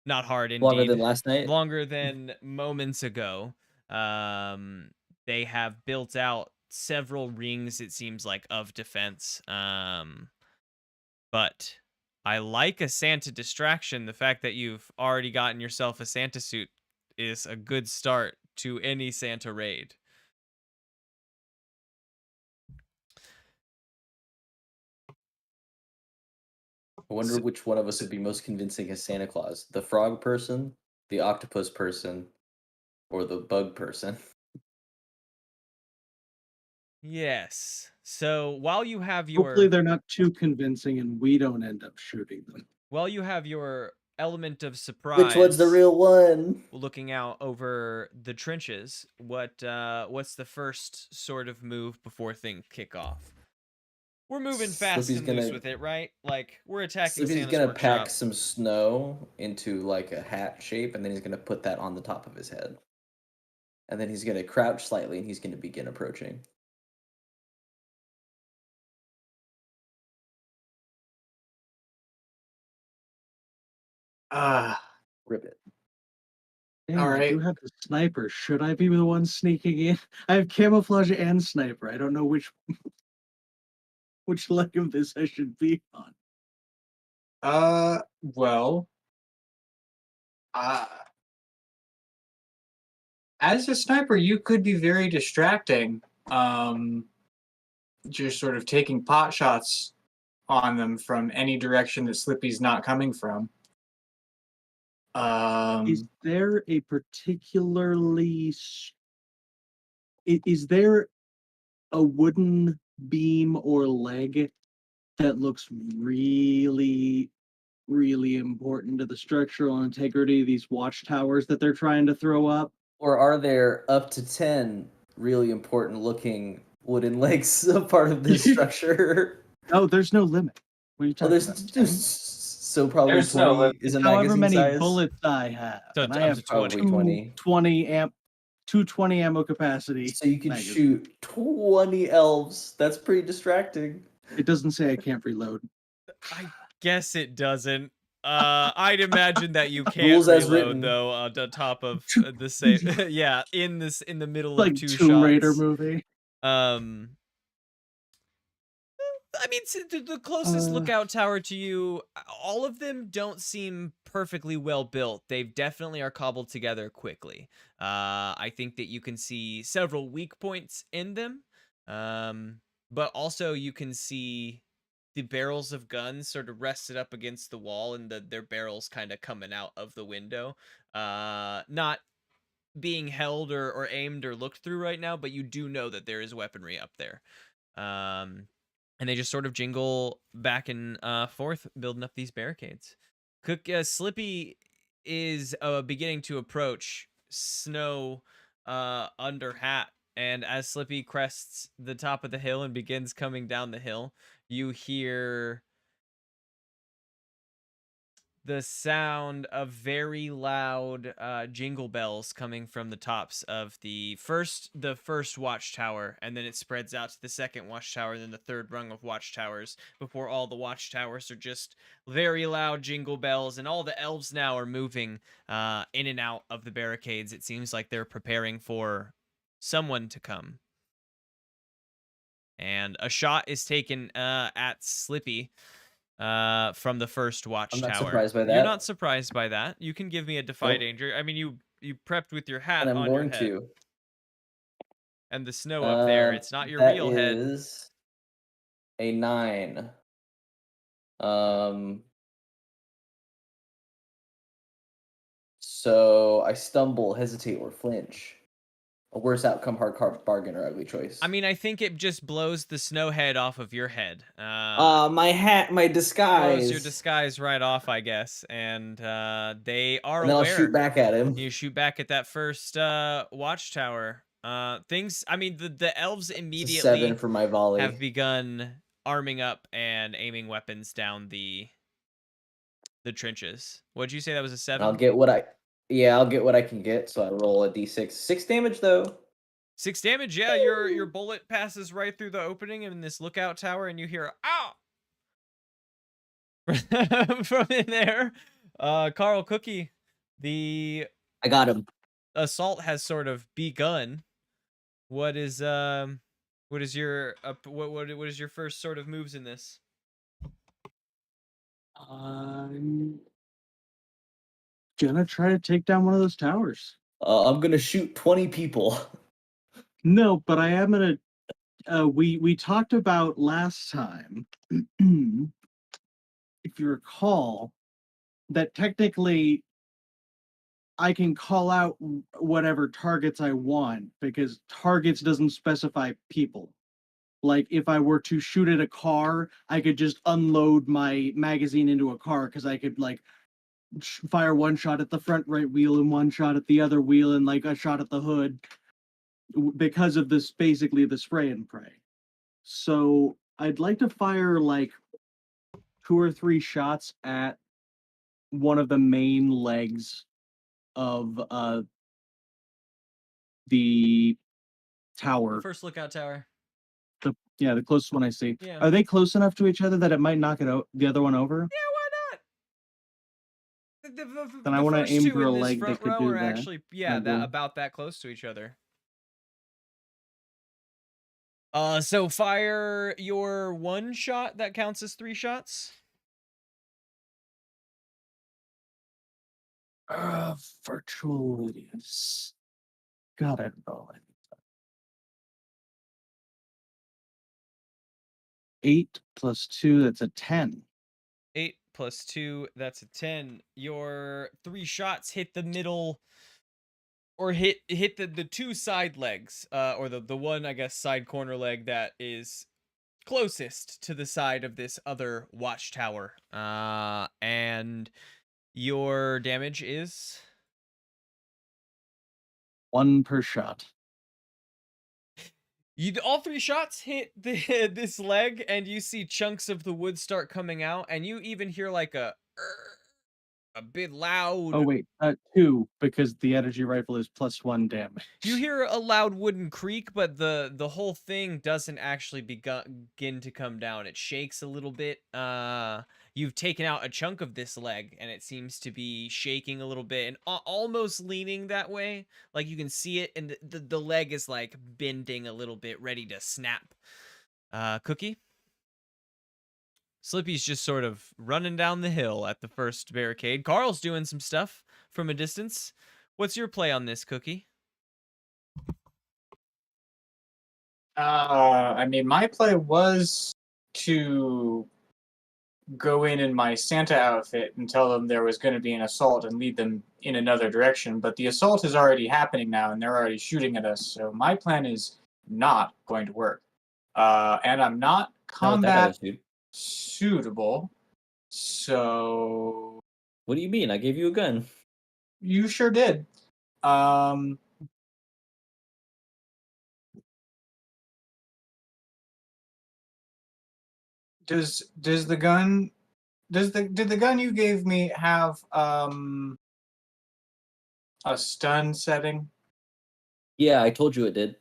not hard indeed. Longer than last night? Longer than moments ago. They have built out several rings, it seems like, of defense. But I like a Santa distraction. The fact that you've already gotten yourself a Santa suit is a good start to any Santa raid. I wonder which one of us would be most convincing as Santa Claus. The frog person, the octopus person, or the bug person. Yes. So while you have Hopefully your they're not too convincing and we don't end up shooting them. element of surprise, Which one's the real one? looking out over the trenches, what's the first sort of move before things kick off? We're moving fast Slippy's and loose gonna- with it, right? Like, we're attacking Slippy's Santa's gonna workshop. pack some snow into like a hat shape, and then he's gonna put that on the top of his head. And then he's gonna crouch slightly, and he's gonna begin approaching. Uh, Ribbit. Damn, All I do right. have the sniper. Should I be the one sneaking in? I have camouflage and sniper. I don't know which leg of this I should be on. Well, uh, as a sniper, you could be very distracting. Just sort of taking pot shots on them from any direction that Slippy's not coming from. Is there a particularly is there a wooden beam or leg that looks really really important to the structural integrity of these watchtowers that they're trying to throw up? Or are there up to 10 really important looking wooden legs a part of this structure? Oh, there's no limit. What are you Oh, talking about? 10? so probably There's no 20 limit. is a However magazine many size. bullets I have, So and it's I up have to 20. Probably 20. 220 ammo capacity. So you can magazine. shoot 20 elves. That's pretty distracting. It doesn't say I can't reload. I guess it doesn't. I'd imagine that you can't Rules as reload written. though on top of the same. Yeah, in the middle Like of two Tomb Raider shots. movie. I mean, the closest lookout tower to you, all of them don't seem perfectly well built. They definitely are cobbled together quickly. I think that you can see several weak points in them, but also you can see the barrels of guns sort of rested up against the wall, and their barrels kind of coming out of the window. Not being held or aimed or looked through right now, but you do know that there is weaponry up there. And they just sort of jingle back and forth, building up these barricades. Slippy is beginning to approach Snow under Hat, and as Slippy crests the top of the hill and begins coming down the hill, you hear the sound of very loud jingle bells coming from the tops of the first watchtower, and then it spreads out to the second watchtower, and then the third rung of watchtowers, before all the watchtowers are just very loud jingle bells, and all the elves now are moving in and out of the barricades. It seems like they're preparing for someone to come. And a shot is taken at Slippy from the first watchtower. I'm not surprised by that. You're not surprised by that. You can give me a defy danger. I mean, you prepped with your hat And I'm on your going head. to. And the snow up there, it's not your That real head. is a 9. So I stumble, hesitate, or flinch. A worse outcome, hard bargain, or ugly choice. I mean, I think it just blows the snow head off of your head. My hat, my disguise. Blows your disguise right off, I guess. And they are and then aware. I'll shoot back at him. You shoot back at that first watchtower. I mean, the elves immediately 7 for my volley. have begun arming up and aiming weapons down the trenches. What'd you say that was a 7? I'll get what I can get. So I roll a d6. 6 damage though. 6 damage. Yeah, your bullet passes right through the opening in this lookout tower, and you hear "ow" from in there. Carl Cookie, the I got him. assault has sort of begun. What is your what is your first sort of moves in this? I'm gonna try to take down one of those towers. I'm gonna shoot 20 people. No, but I am gonna. We talked about last time, if you recall, that technically I can call out whatever targets I want because targets doesn't specify people. Like if I were to shoot at a car, I could just unload my magazine into a car because I could like fire one shot at the front right wheel and one shot at the other wheel and like a shot at the hood because of this basically the spray and pray. So I'd like to fire like 2 or 3 shots at one of the main legs of the tower. First lookout tower. The closest one I see. Yeah. Are they close enough to each other that it might knock the other one over? Yeah, why Then I The want to first aim two for a in this leg front that could row do are that. actually, yeah, that that goal. about that close to each other. So fire your one shot. That counts as 3 shots. Virtual radius. Got it. Oh, 8 plus 2, that's a 10. 8 plus 2, that's a 10. Your 3 shots hit the middle, or hit the 2 side legs, or the one, I guess, side corner leg that is closest to the side of this other watchtower. And your damage is 1 per shot. all 3 shots hit this leg, and you see chunks of the wood start coming out, and you even hear like a bit loud. Oh wait, 2, because the energy rifle is +1 damage. You hear a loud wooden creak, but the whole thing doesn't actually begin to come down. It shakes a little bit. You've taken out a chunk of this leg, and it seems to be shaking a little bit and almost leaning that way. Like you can see it, and the leg is like bending a little bit, ready to snap. Cookie? Slippy's just sort of running down the hill at the first barricade. Carl's doing some stuff from a distance. What's your play on this, Cookie? I mean, my play was to go in my Santa outfit and tell them there was going to be an assault and lead them in another direction. But the assault is already happening now, and they're already shooting at us. So my plan is not going to work. And I'm not Not with that combat attitude. suitable. So What do you mean? I gave you a gun. you sure did. Did the gun you gave me have a stun setting? Yeah, I told you it did.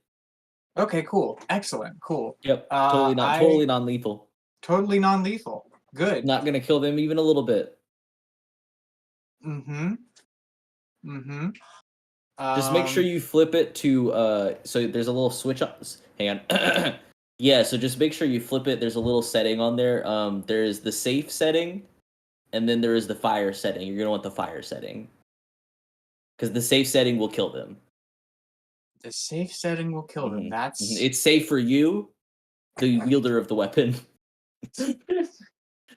Okay, cool. Excellent. Cool. Yep. Totally non-lethal. Totally non-lethal. Good. Not gonna kill them even a little bit. Mm-hmm. Mm-hmm. Just make sure you flip it to so there's a little switch on. Hang on. Yeah, so just make sure you flip it. There's a little setting on there. There's the safe setting, and then there is the fire setting. You're gonna want the fire setting. Because the safe setting will kill them. The safe setting will kill them. That's It's safe for you, the wielder of the weapon.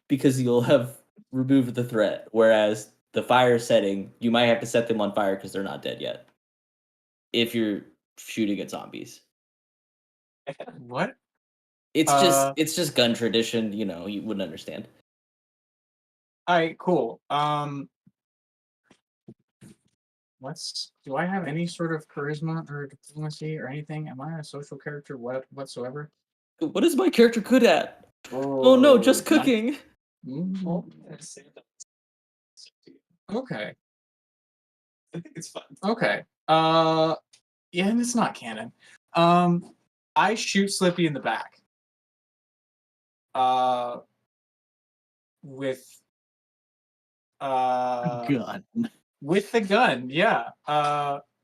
Because you'll have removed the threat. Whereas the fire setting, you might have to set them on fire because they're not dead yet. If you're shooting at zombies. what? It's just gun tradition, you know, you wouldn't understand. Alright, cool. Do I have any sort of charisma or diplomacy or anything? Am I a social character whatsoever? What is my character good at? Oh no, just cooking. Okay. I think it's fun. Okay. Yeah, and it's not canon. I shoot Slippy in the back. With Gun. With the gun, yeah.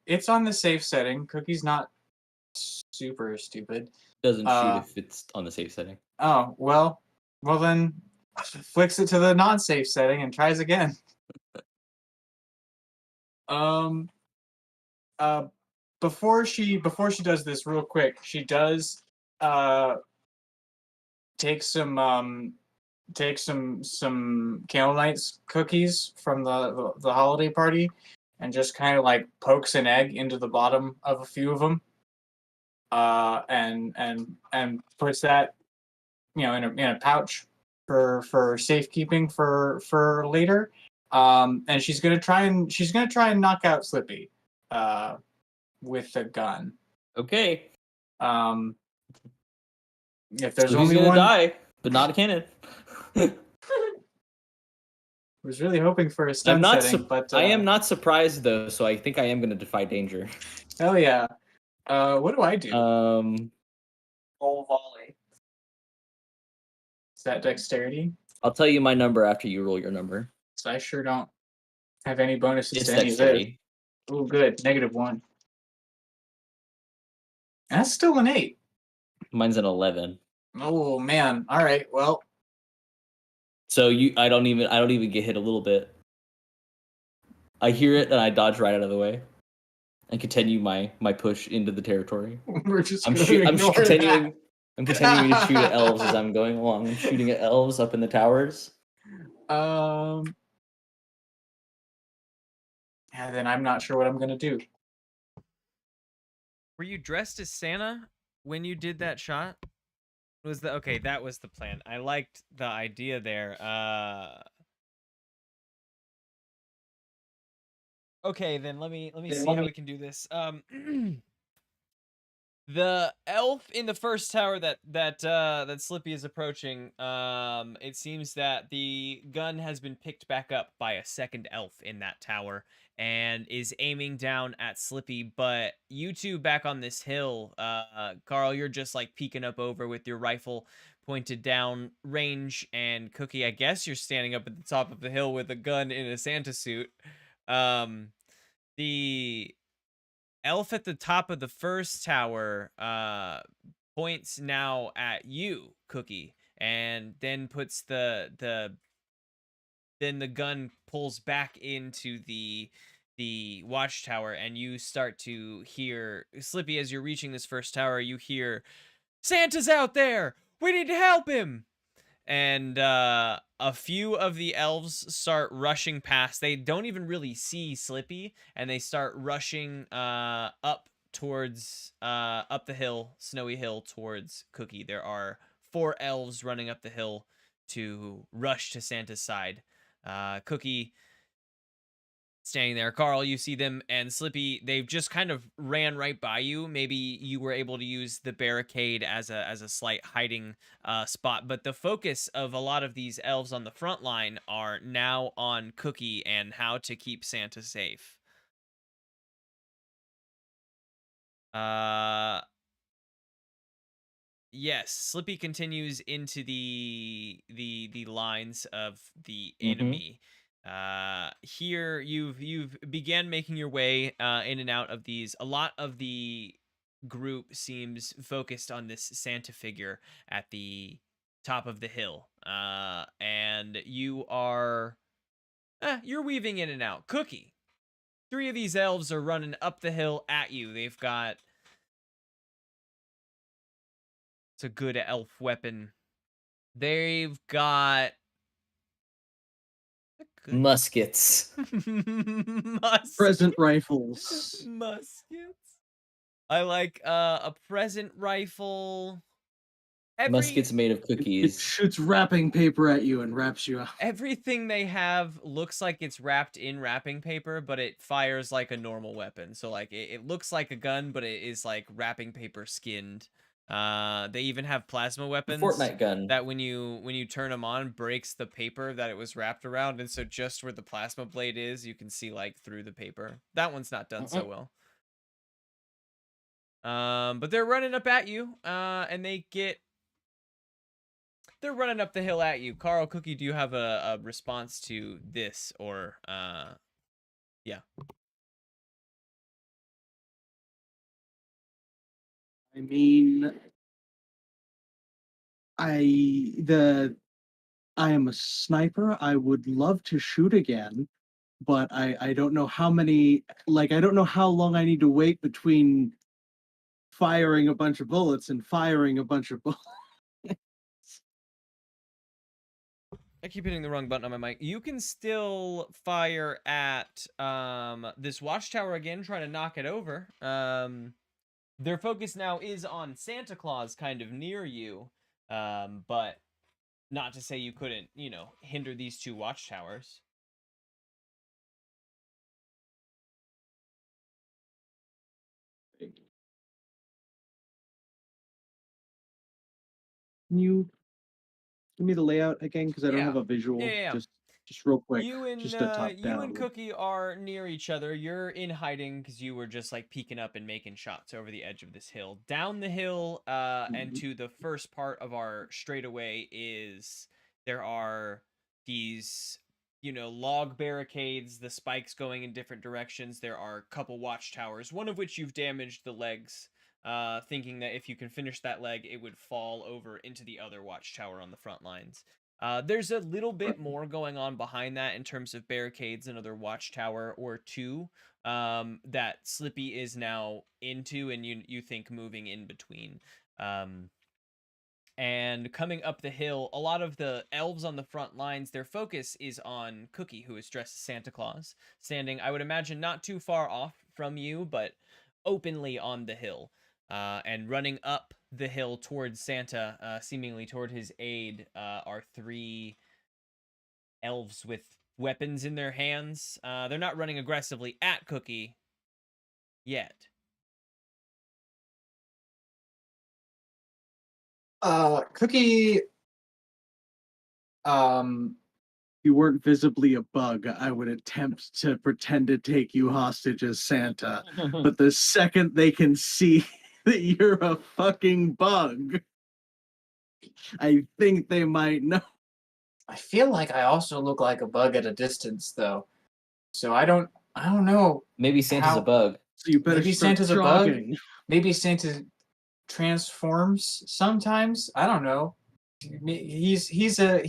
It's on the safe setting. Cookie's not super stupid. Doesn't shoot if it's on the safe setting. Oh, well then flicks it to the non-safe setting and tries again. Before she does this real quick, she does take some Candlenights cookies from the holiday party and just kind of like pokes an egg into the bottom of a few of them, and puts that, you know, in a pouch for safekeeping for later. And she's gonna try and knock out Slippy with a gun. Okay. If there's So only he's gonna one, die, but not a cannon. was really hoping for a stun setting, but I am not surprised though, so I think I am gonna defy danger. hell yeah. What do I do? Roll volley. Is that dexterity? I'll tell you my number after you roll your number. So I sure don't have any bonuses It's to any of this. dexterity. Oh, good. -1. That's still an 8. Mine's an 11. Oh man. All right. Well, So I don't even get hit a little bit. I hear it and I dodge right out of the way, and continue my push into the territory. we're just I'm going shoot. to I'm ignore continuing. that. I'm continuing to shoot at elves as I'm going along. I'm shooting at elves up in the towers. And then I'm not sure what I'm gonna do. Were you dressed as Santa when you did that shot? Was the okay? That was the plan. I liked the idea there. Okay, then let me see how we can do this. The elf in the first tower that Slippy is approaching, it seems that the gun has been picked back up by a second elf in that tower and is aiming down at Slippy. But you two back on this hill, Carl, you're just like peeking up over with your rifle pointed down range, and Cookie, I guess you're standing up at the top of the hill with a gun in a Santa suit. The elf at the top of the first tower points now at you, Cookie, and then puts then the gun pulls back into the watchtower, and you start to hear, Slippy, as you're reaching this first tower, you hear, "Santa's out there! We need to help him!" And a few of the elves start rushing past. They don't even really see Slippy, and they start rushing up towards up the hill, Snowy Hill, towards Cookie. There are 4 elves running up the hill to rush to Santa's side. Cookie standing there. Carl, you see them, and Slippy, they've just kind of ran right by you. Maybe you were able to use the barricade as a slight hiding spot, but the focus of a lot of these elves on the front line are now on Cookie and how to keep Santa safe. Yes, Slippy continues into the lines of the enemy. Here you've began making your way in and out of these. A lot of the group seems focused on this Santa figure at the top of the hill. And you're weaving in and out. Cookie. 3 of these elves are running up the hill at you. They've got, it's a good elf weapon. They've got Muskets. Present rifles. Muskets. I like a present rifle. Muskets made of It cookies. shoots wrapping paper at you and wraps you up. Everything they have looks like it's wrapped in wrapping paper, but it fires like a normal weapon. So like it looks like a gun, but it is like wrapping paper skinned. They even have plasma weapons. Fortnite gun. That when you turn them on, breaks the paper that it was wrapped around, and so just where the plasma blade is, you can see like through the paper. That one's not done so well. But they're running up at you, and they're running up the hill at you. Carl, Cookie, do you have a response to this, or yeah? I mean, I am a sniper. I would love to shoot again, but I don't know how many, like, I don't know how long I need to wait between firing a bunch of bullets and firing a bunch of bullets. I keep hitting the wrong button on my mic. You can still fire at this watchtower again, trying to knock it over. Their focus now is on Santa Claus, kind of near you, but not to say you couldn't, hinder these 2 watchtowers. Can you give me the layout again? Because I don't have a visual. Yeah. Just real quick. You and just a top you down. and Cookie are near each other. You're in hiding because you were just like peeking up and making shots over the edge of this hill. Down the hill, and to the first part of our straightaway there are these log barricades, the spikes going in different directions. There are a couple watchtowers, one of which you've damaged the legs, thinking that if you can finish that leg, it would fall over into the other watchtower on the front lines. There's a little bit more going on behind that in terms of barricades, another watchtower or two that Slippy is now into, and you think moving in between. And coming up the hill, a lot of the elves on the front lines, their focus is on Cookie, who is dressed as Santa Claus, standing, I would imagine, not too far off from you, but openly on the hill, and running up the hill towards Santa, seemingly toward his aid, are 3 elves with weapons in their hands. They're not running aggressively at Cookie yet. Cookie. If you weren't visibly a bug, I would attempt to pretend to take you hostage as Santa. But the second they can see that you're a fucking bug, I think they might know. I feel like I also look like a bug at a distance, though. So I don't know. Maybe Santa's How- a bug. So you better Maybe start Santa's a bug? jogging. Maybe Santa transforms sometimes. I don't know. He's a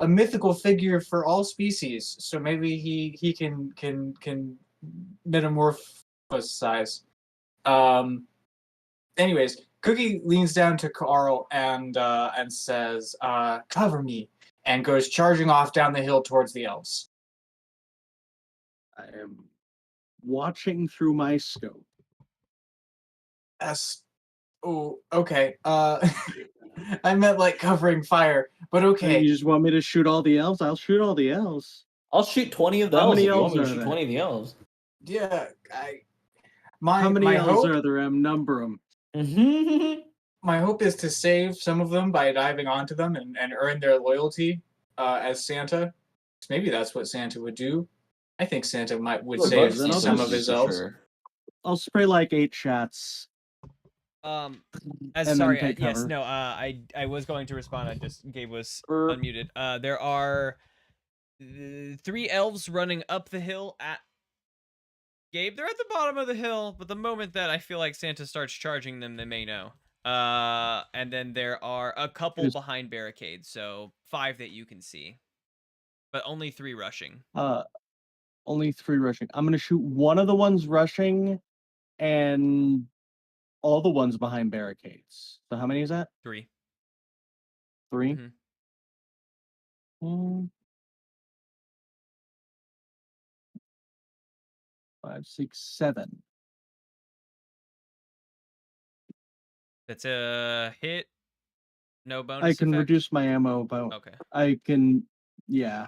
mythical figure for all species. So maybe he can metamorphosize. Anyways, Cookie leans down to Carl and says, "Cover me," and goes charging off down the hill towards the elves. I am watching through my scope. Oh, okay. I meant like covering fire, but okay. You just want me to shoot all the elves? I'll shoot all the elves. I'll shoot 20 of the How elves many if you want elves me to are shoot there? 20 of the elves. Yeah, How many my elves hope, are there? Number them. my hope is to save some of them by diving onto them and earn their loyalty as Santa. Maybe that's what Santa would do. I think Santa would Okay, save then I'll some just- of his for elves. sure. I'll spray like 8 shots. As And then sorry, take yes, cover. no, I was going to respond. I just Gabe was Burp. unmuted. There are 3 elves running up the hill at Gabe. They're at the bottom of the hill, but the moment that I feel like Santa starts charging them, they may know. And then there are a couple behind barricades, so 5 that you can see, but only 3 rushing. Only 3 rushing. I'm gonna shoot one of the ones rushing, and all the ones behind barricades. So how many is that? 3. 3. Mhm. 5, 6, 7. That's a hit. No bonus I can effect? reduce my ammo about. Okay. I can. Yeah.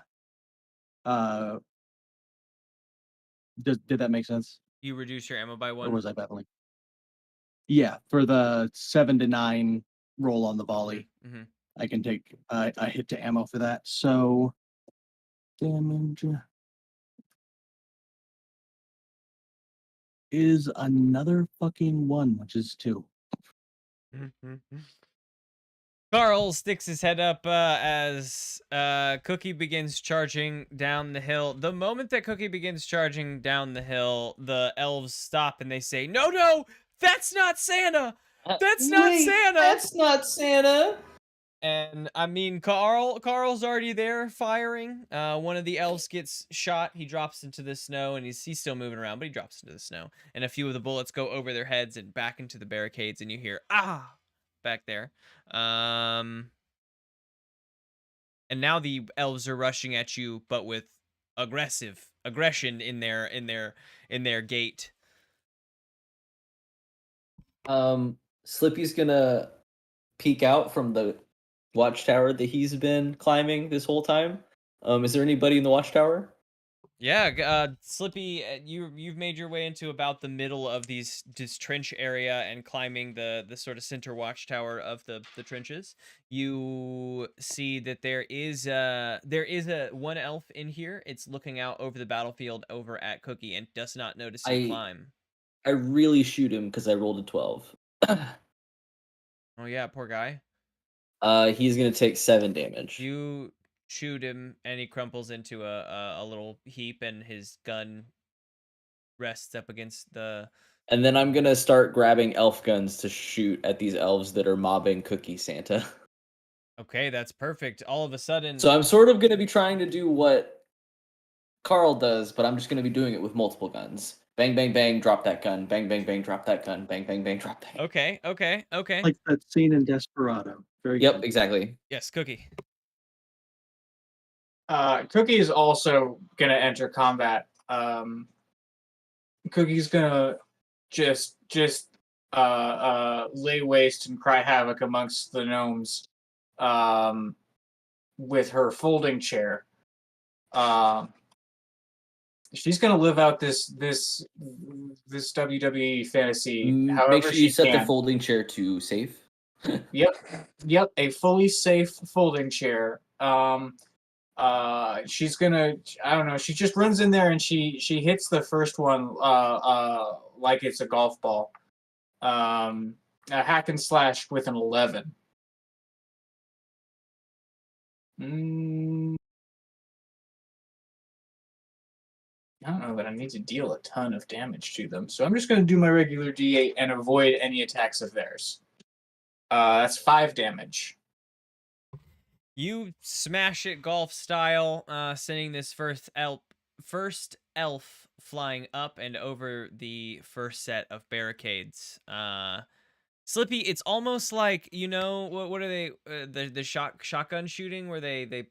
Did that make sense? You reduce your ammo by Or 1. was I battling? Yeah, for the 7 to 9 roll on the volley, Mm-hmm. I can take a hit to ammo for that. So damage is another fucking 1, which is 2. Carl sticks his head up as Cookie begins charging down the hill. The moment that Cookie begins charging down the hill, the elves stop and they say, "No, no, that's not Santa! That's not Wait, Santa!" That's not Santa! And I mean, Carl's already there firing. One of the elves gets shot. He drops into the snow, and he's still moving around, but he drops into the snow. And a few of the bullets go over their heads and back into the barricades, and you hear "ah" back there. And now the elves are rushing at you, but with aggression in their gait. Slippy's gonna peek out from the watchtower that he's been climbing this whole time. Is there anybody in the watchtower? Yeah, Slippy, you've made your way into about the middle of this trench area and climbing the sort of center watchtower of the trenches. You see that there is a one elf in here. It's looking out over the battlefield over at Cookie and does not notice you climb. I really shoot him because I rolled a 12. Oh yeah, poor guy. He's gonna take 7 damage. You shoot him, and he crumples into a little heap, and his gun rests up against the. And then I'm gonna start grabbing elf guns to shoot at these elves that are mobbing Cookie Santa. Okay, that's perfect. All of a sudden, So I'm sort of gonna be trying to do what Carl does, but I'm just gonna be doing it with multiple guns. Bang, bang, bang, drop that gun. Bang, bang, bang, drop that gun. Bang, bang, bang, drop that gun. okay. Like that scene in Desperado. Very Yep, good. exactly. Yes, Cookie. Cookie is also gonna enter combat. Cookie's gonna just lay waste and cry havoc amongst the gnomes with her folding chair. She's gonna live out this WWE fantasy Make however sure you she set the can. folding chair to safe. Yep, a fully safe folding chair. She's gonna, I don't know, she just runs in there and she hits the first one like it's a golf ball. A hack and slash with an 11. I don't know that I need to deal a ton of damage to them, so I'm just going to do my regular D8 and avoid any attacks of theirs. That's 5 damage. You smash it golf style, sending this first elf flying up and over the first set of barricades. Slippy, it's almost like, you know, what are they, the shotgun shooting where they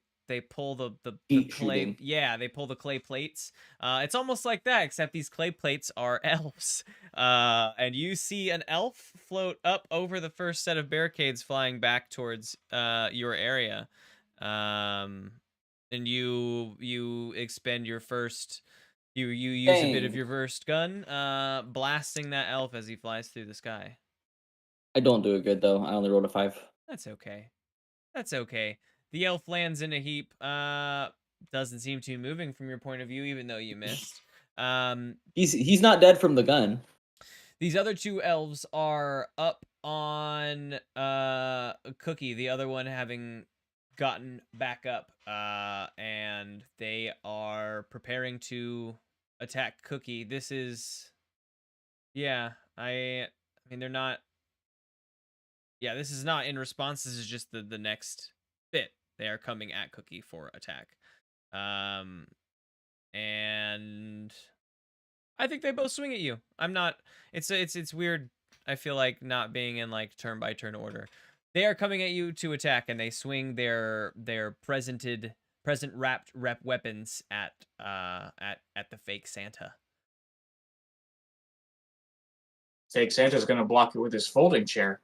pull the Heat clay, shooting. yeah, they pull the clay plates. It's almost like that, except these clay plates are elves. And you see an elf float up over the first set of barricades flying back towards your area. And you expend your first, you use a bit of Bang. your first gun, blasting that elf as he flies through the sky. I don't do it good though. I only rolled a 5. That's okay. That's okay. The elf lands in a heap. Doesn't seem to be moving from your point of view, even though you missed. He's not dead from the gun. These other two elves are up on Cookie, the other one having gotten back up, and they are preparing to attack Cookie. This is, yeah, I mean, they're not. Yeah, this is not in response. This is just the next bit. They are coming at Cookie for attack. And I think they both swing at you. I'm not. It's weird. I feel like not being in like turn by turn order. They are coming at you to attack, and they swing their present wrapped rep weapons at the fake Santa. Fake Santa's gonna block it with his folding chair.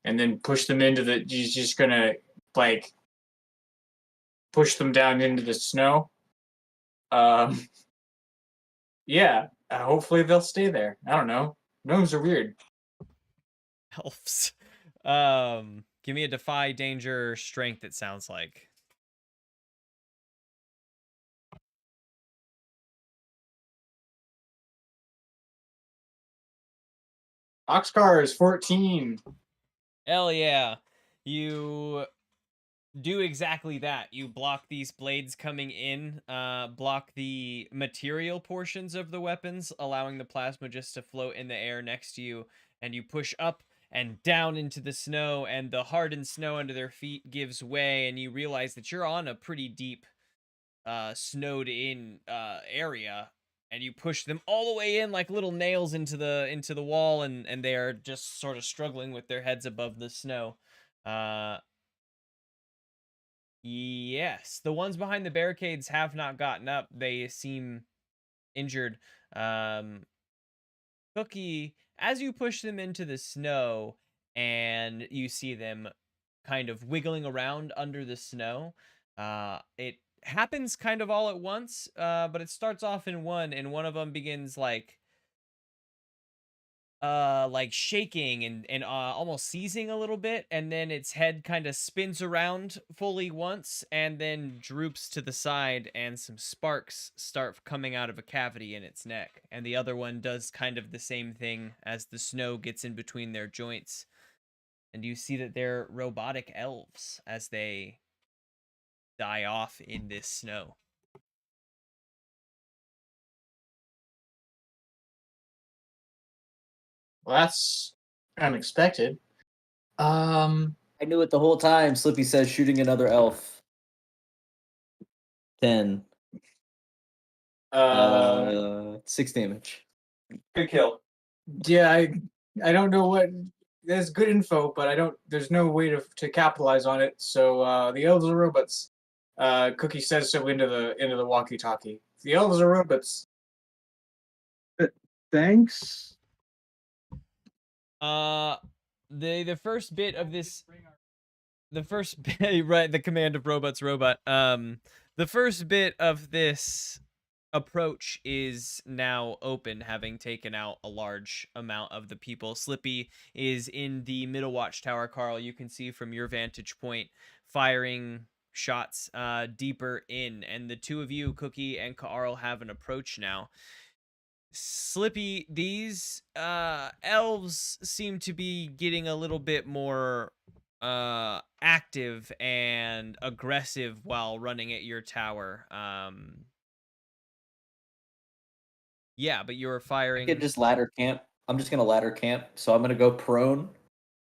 And then push them into the, he's just gonna like push them down into the snow. Yeah, hopefully they'll stay there. I don't know. Gnomes are weird. Elves. Give me a defy danger strength, it sounds like. Oxcar is 14. Hell yeah. You do exactly that. You block these blades coming in, block the material portions of the weapons, allowing the plasma just to float in the air next to you, and you push up and down into the snow, and the hardened snow under their feet gives way, and you realize that you're on a pretty deep, snowed in area, and you push them all the way in like little nails into the wall, and they are just sort of struggling with their heads above the snow. Yes, the ones behind the barricades have not gotten up. They seem injured. Cookie, as you push them into the snow and you see them kind of wiggling around under the snow, it happens kind of all at once, but it starts off in one, and one of them begins like shaking and almost seizing a little bit, and then its head kind of spins around fully once and then droops to the side, and some sparks start coming out of a cavity in its neck, and the other one does kind of the same thing as the snow gets in between their joints, and you see that they're robotic elves as they die off in this snow. Well, that's unexpected. I knew it the whole time. Slippy says shooting another elf. 10. 6 damage. Good kill. Yeah, I don't know what. There's good info, but I don't. There's no way to capitalize on it. So the elves are robots. Cookie says so into the walkie-talkie. The elves are robots. Thanks. The first bit of this, the first bit, right, the command of robots robot. The first bit of this approach is now open, having taken out a large amount of the people. Slippy is in the middle watchtower. Carl, you can see from your vantage point, firing shots deeper in, and the two of you, Cookie and Carl, have an approach now. Slippy, these elves seem to be getting a little bit more active and aggressive while running at your tower. Yeah, but you're I firing. could just ladder camp. I'm just gonna ladder camp. So I'm gonna go prone.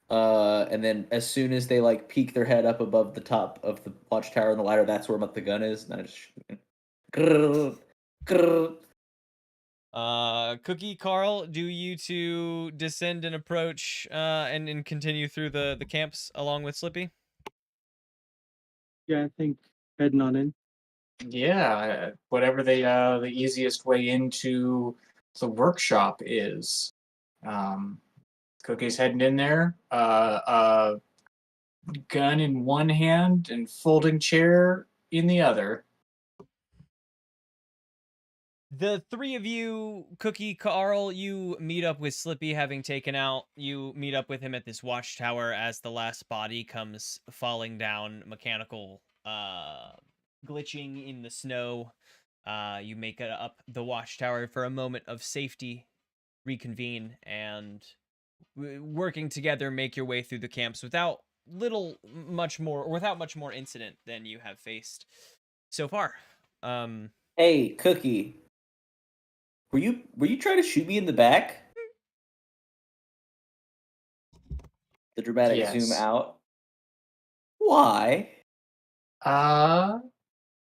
And then as soon as they like peek their head up above the top of the watchtower and the ladder, that's where the gun is. And I just shoot. Grrr, grrr. Cookie, Carl, do you two descend and approach and continue through the camps along with Slippy? Yeah, I think heading on in. Yeah, whatever the easiest way into the workshop is. Cookie's heading in there. Gun in one hand and folding chair in the other. The three of you, Cookie, Carl, you meet up with Slippy having taken out. You meet up with him at this watchtower as the last body comes falling down, mechanical glitching in the snow. You make it up the watchtower for a moment of safety, reconvene, and working together make your way through the camps without much more incident than you have faced so far. Hey, Cookie. Were you trying to shoot me in the back? The dramatic zoom Yes. out. Why?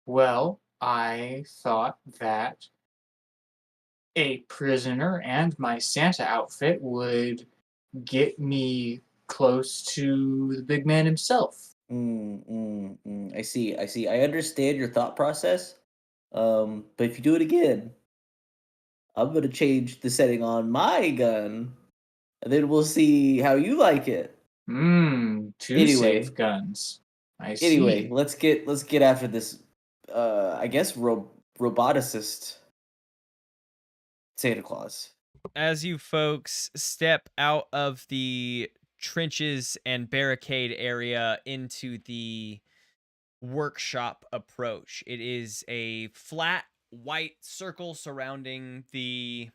Well, I thought that a prisoner and my Santa outfit would get me close to the big man himself. I see. I understand your thought process. But if you do it again, I'm gonna change the setting on my gun, and then we'll see how you like it. Two Anyway. safe guns. I Anyway, see. let's get after this. I guess roboticist Santa Claus. As you folks step out of the trenches and barricade area into the workshop approach, it is a flat white circle surrounding the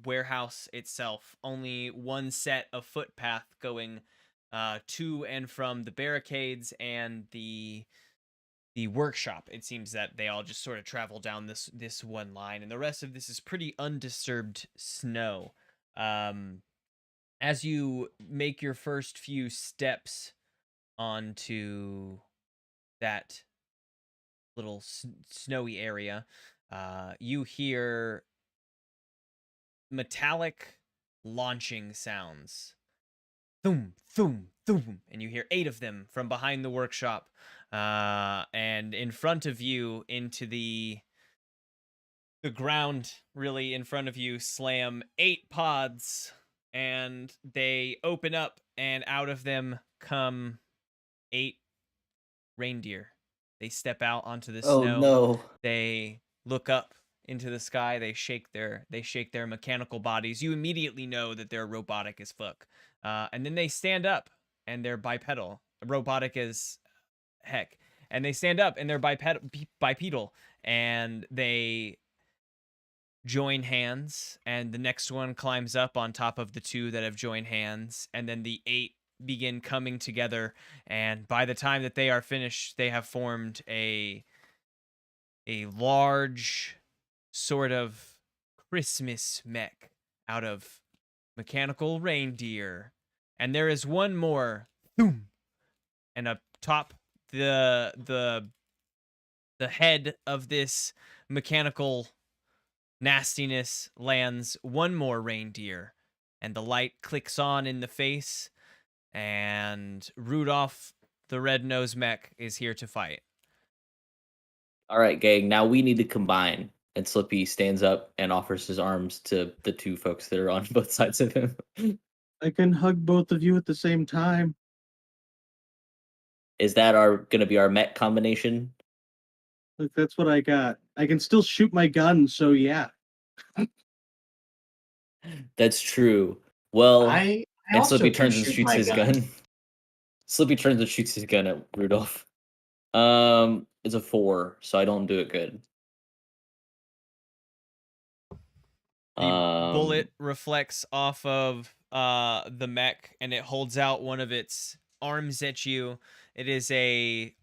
warehouse itself. Only one set of footpath going to and from the barricades and the workshop. It seems that they all just sort of travel down this one line, and the rest of this is pretty undisturbed snow. As you make your first few steps onto that little snowy area, you hear metallic launching sounds. Thum, thum, thum. And you hear 8 of them from behind the workshop. And in front of you, into the ground, really in front of you, slam 8 pods. And they open up, and out of them come 8 reindeer. They step out onto the Oh snow. no. They look up into the sky. They shake their mechanical bodies. You immediately know that they're robotic as fuck. And then they stand up, and they're bipedal, robotic as heck. And they stand up, and they're bipedal, and they join hands. And the next one climbs up on top of the 2 that have joined hands, and then the 8 begin coming together, and by the time that they are finished, they have formed a large sort of Christmas mech out of mechanical reindeer. And there is one more, boom, and up top the head of this mechanical nastiness lands one more reindeer, and the light clicks on in the face, and Rudolph the red-nosed mech is here to fight. All right, gang. Now we need to combine. And Slippy stands up and offers his arms to the two folks that are on both sides of him. I can hug both of you at the same time. Is that going to be our mech combination? Look, that's what I got. I can still shoot my gun, so yeah. That's true. Well, I and also Slippy can turns and shoot shoots my his gun. Slippy turns and shoots his gun at Rudolph. It's a 4, so I don't do it good. The bullet reflects off of the mech, and it holds out one of its arms at you. It is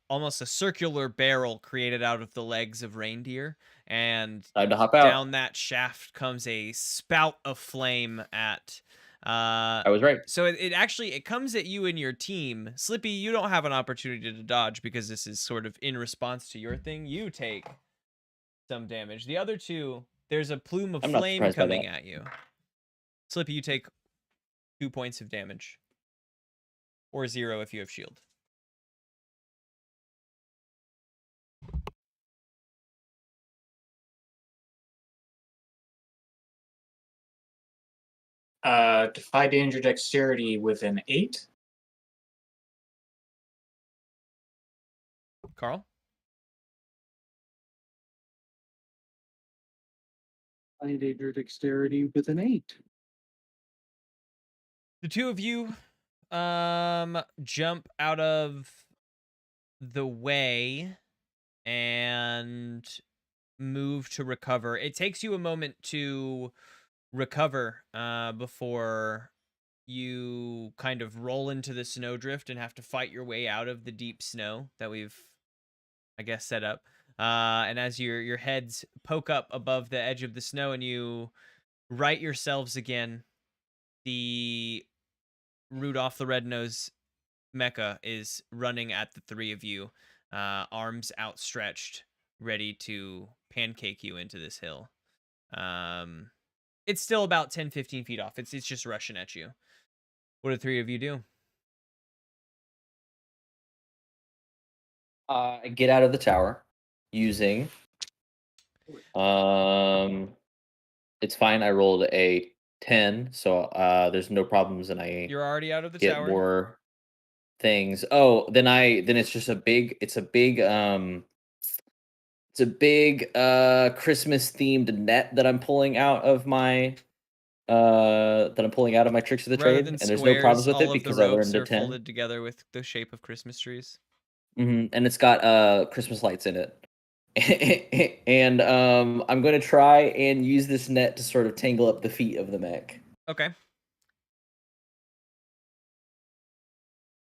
almost a circular barrel created out of the legs of reindeer, and Time to hop out. down that shaft comes a spout of flame at I was right. so it actually comes at you and your team. Slippy, you don't have an opportunity to dodge because this is sort of in response to your thing. You take some damage. The other two, there's a plume of I'm not flame surprised by coming that. at you. Slippy, you take 2 points of damage. Or 0 if you have shield. Defy danger dexterity with an 8. Carl? I danger dexterity with an 8. The two of you jump out of the way and move to recover. It takes you a moment to recover before you kind of roll into the snowdrift and have to fight your way out of the deep snow that we've, I guess, set up. And as your heads poke up above the edge of the snow and you right yourselves again, the Rudolph the Red-Nosed mecha is running at the three of you, arms outstretched, ready to pancake you into this hill. It's still about 10-15 feet off. It's just rushing at you. What do the three of you do? I get out of the tower using. It's fine. I rolled a 10, so there's no problems, and I You're already out of the get tower. more things. Oh, then it's just a big. It's a big Christmas themed net that I'm pulling out of my tricks of the Rather trade, than and there's no problems squares, with all it of the because I ropes learned a are 10. folded together with the shape of Christmas trees. And it's got Christmas lights in it. And I'm going to try and use this net to sort of tangle up the feet of the mech. Okay.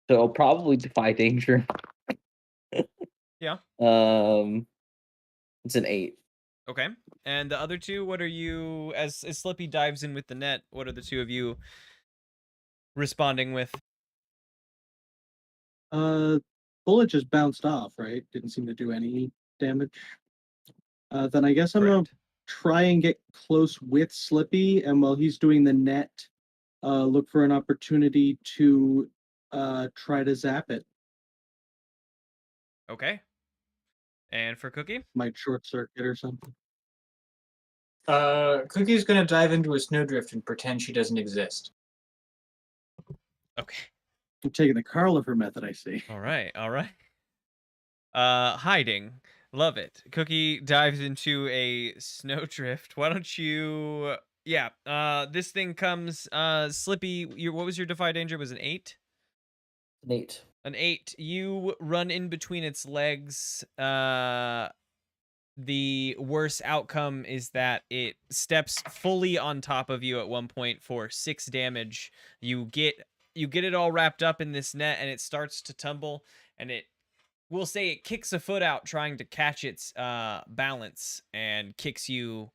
So I'll probably defy danger. Yeah. It's an 8. Okay. And the other two, what are you, as Slippy dives in with the net, what are the two of you responding with? Bullet just bounced off, right? Didn't seem to do any damage. Then I guess I'm gonna try and get close with Slippy, and while he's doing the net, look for an opportunity to try to zap it. Okay. And for Cookie? Might short circuit or something. Cookie's gonna dive into a snowdrift and pretend she doesn't exist. Okay. I'm taking the Carlifer method, I see. All right. Hiding. Love it. Cookie dives into a snowdrift. Why don't you... Yeah, this thing comes... Slippy, what was your defy danger? Was it an 8? An 8. An 8. You run in between its legs. The worst outcome is that it steps fully on top of you at one point for 6 damage. You get you get it all wrapped up in this net, and it starts to tumble, and we'll say it kicks a foot out trying to catch its balance, and kicks you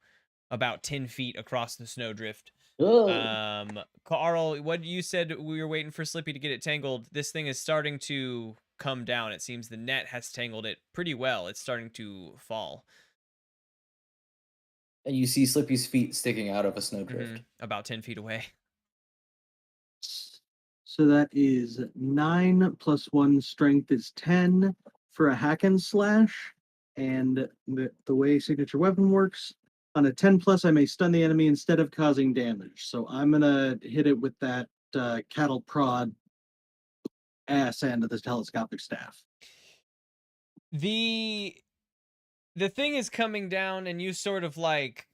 about 10 feet across the snowdrift. Oh. Carl, what you said we were waiting for Slippy to get it tangled. This thing is starting to come down. It seems the net has tangled it pretty well. It's starting to fall. And you see Slippy's feet sticking out of a snowdrift. About 10 feet away. So that is 9 plus 1 strength is 10 for a hack and slash. And the way signature weapon works, on a 10 plus, I may stun the enemy instead of causing damage. So I'm going to hit it with that cattle prod ass end of the telescopic staff. The thing is coming down, and you sort of like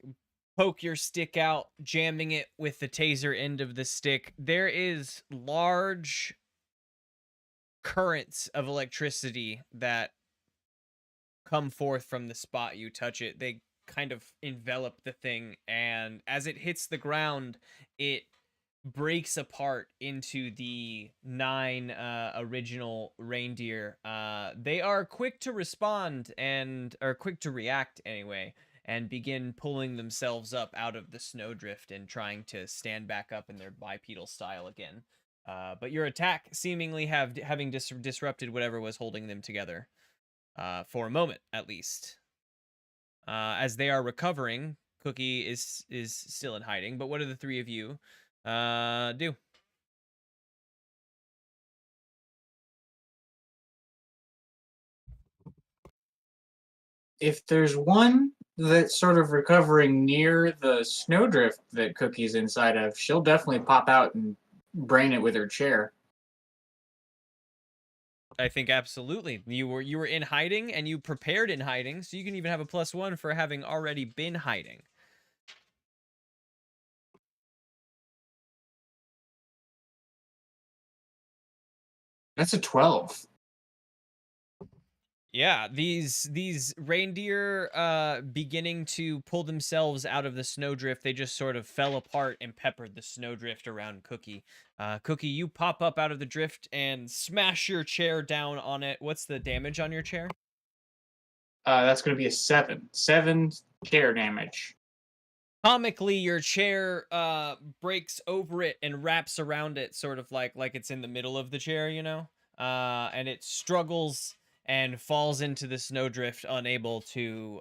poke your stick out, jamming it with the taser end of the stick. There is large currents of electricity that come forth from the spot you touch it. They kind of envelop the thing, and as it hits the ground, it breaks apart into the 9 original reindeer. They are quick to respond or quick to react anyway, and begin pulling themselves up out of the snowdrift and trying to stand back up in their bipedal style again. But your attack seemingly having disrupted whatever was holding them together, for a moment at least. As they are recovering, Cookie is still in hiding. But what do the three of you do? If there's one that's sort of recovering near the snowdrift that Cookie's inside of, she'll definitely pop out and brain it with her chair. I think absolutely. You were in hiding, and you prepared in hiding, so you can even have a +1 for having already been hiding. That's a 12. Yeah, these reindeer beginning to pull themselves out of the snowdrift, they just sort of fell apart and peppered the snowdrift around Cookie. Cookie, you pop up out of the drift and smash your chair down on it. What's the damage on your chair? That's going to be a 7. 7 chair damage. Comically, your chair breaks over it and wraps around it, sort of like it's in the middle of the chair, you know? And it struggles and falls into the snowdrift, unable to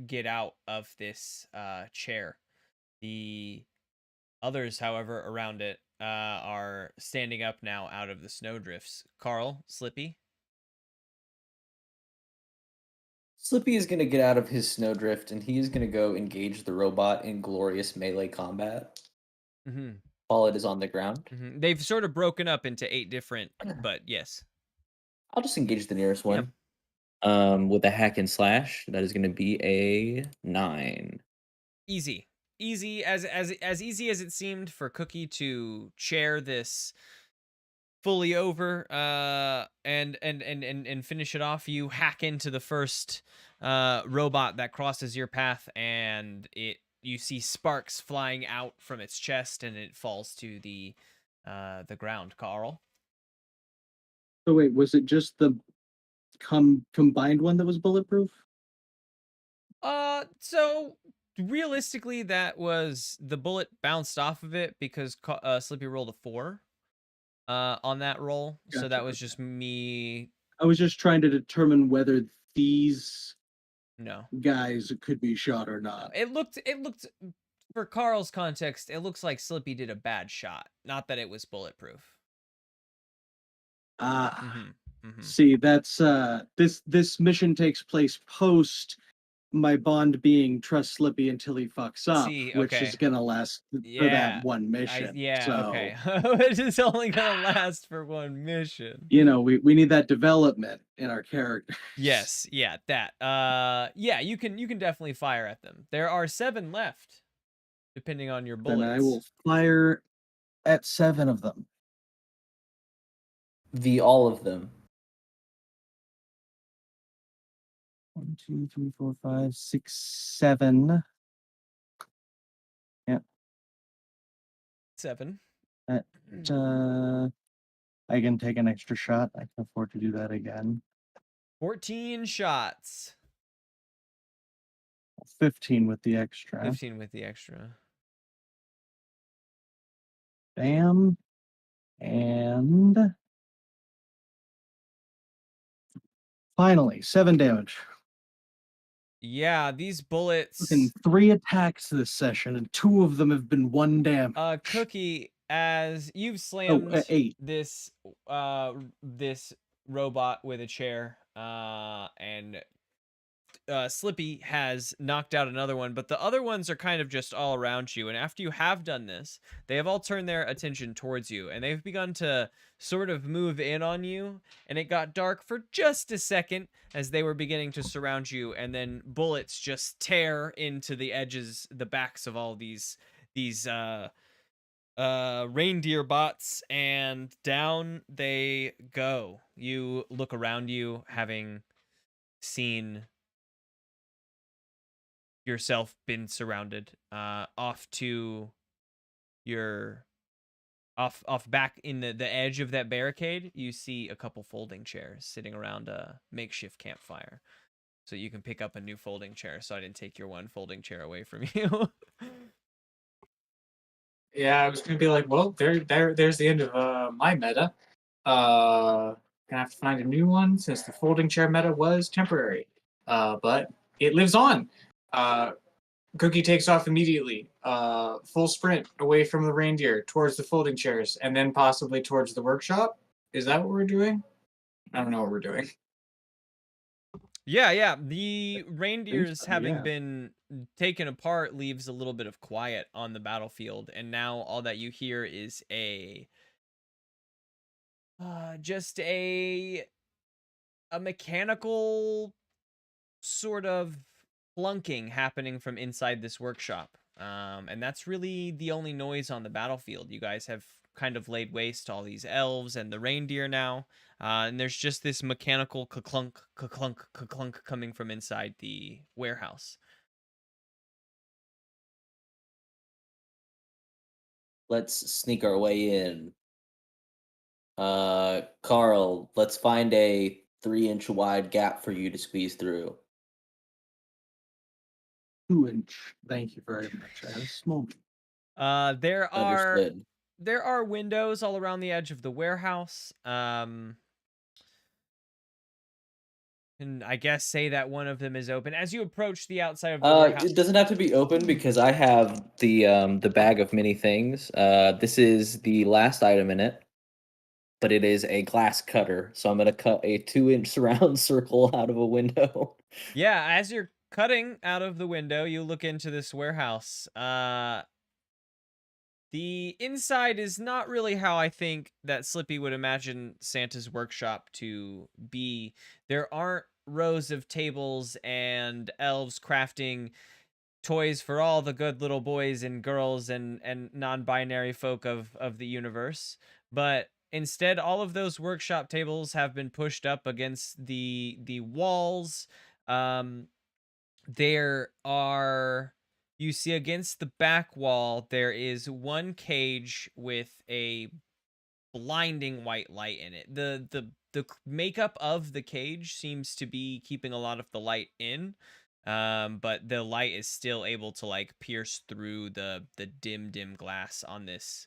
get out of this chair. The others, however, around it are standing up now out of the snowdrifts. Carl, Slippy. Slippy is going to get out of his snowdrift, and he is going to go engage the robot in glorious melee combat while it is on the ground. They've sort of broken up into 8 different, but yes. I'll just engage the nearest one. With a hack and slash. That is going to be a 9. Easy. As easy as it seemed for Cookie to chair this fully over and finish it off. You hack into the first robot that crosses your path, and you see sparks flying out from its chest, and it falls to the ground. Carl. So wait, was it just the combined one that was bulletproof? So realistically, that was the bullet bounced off of it because Slippy rolled a 4 on that roll. Gotcha, so that was just me. I was just trying to determine whether these No guys could be shot or not. It looked for Carl's context, it looks like Slippy did a bad shot, not that it was bulletproof. See, that's this mission takes place post my bond being trust Slippy until he fucks up, which is gonna last for that one mission. Okay. Which is only gonna last for one mission. You know, we need that development in our character. Yes, yeah, that. Yeah, you can definitely fire at them. There are 7 left, depending on your bullets. Then I will fire at 7 of them. All of them. 1, 2, 3, 4, 5, 6, 7. Yeah. 7. I can take an extra shot. I can afford to do that again. 14 shots. 15 with the extra. 15 with the extra. Bam. And finally, 7 damage. Yeah, these bullets. In 3 attacks this session, and 2 of them have been 1 damage. Cookie, as you've slammed 8. this robot with a chair, and Slippy has knocked out another one, but the other ones are kind of just all around you. And after you have done this, they have all turned their attention towards you, and they've begun to sort of move in on you. And it got dark for just a second as they were beginning to surround you, and then bullets just tear into the edges, the backs of all these reindeer bots, and down they go. You look around you, having seen yourself been surrounded, off to your off back in the edge of that barricade. You see a couple folding chairs sitting around a makeshift campfire, so you can pick up a new folding chair, so I didn't take your one folding chair away from you. Yeah, I was gonna be like, well, there's the end of my meta. Gonna have to find a new one since the folding chair meta was temporary. But it lives on. Cookie takes off immediately. Full sprint away from the reindeer towards the folding chairs, and then possibly towards the workshop. Is that what we're doing? I don't know what we're doing. Yeah. The reindeers so, having yeah. been taken apart leaves a little bit of quiet on the battlefield, and now all that you hear is just a mechanical sort of plunking happening from inside this workshop. And that's really the only noise on the battlefield. You guys have kind of laid waste to all these elves and the reindeer now. And there's just this mechanical ka-clunk, ka-clunk, ka-clunk coming from inside the warehouse. Let's sneak our way in. Carl, let's find a 3-inch wide gap for you to squeeze through. 2-inch. Thank you very much. I have a small. There Understood. are windows all around the edge of the warehouse. And I guess say that one of them is open. As you approach the outside of the warehouse. It doesn't have to be open because I have the bag of many things. This is the last item in it, but it is a glass cutter. So I'm gonna cut a 2-inch round circle out of a window. Yeah, as you're cutting out of the window, you look into this warehouse. The inside is not really how I think that Slippy would imagine Santa's workshop to be. There aren't rows of tables and elves crafting toys for all the good little boys and girls and non-binary folk of the universe. But instead, all of those workshop tables have been pushed up against the walls. There are, you see against the back wall, there is one cage with a blinding white light in it. The makeup of the cage seems to be keeping a lot of the light in, but the light is still able to like pierce through the dim glass on this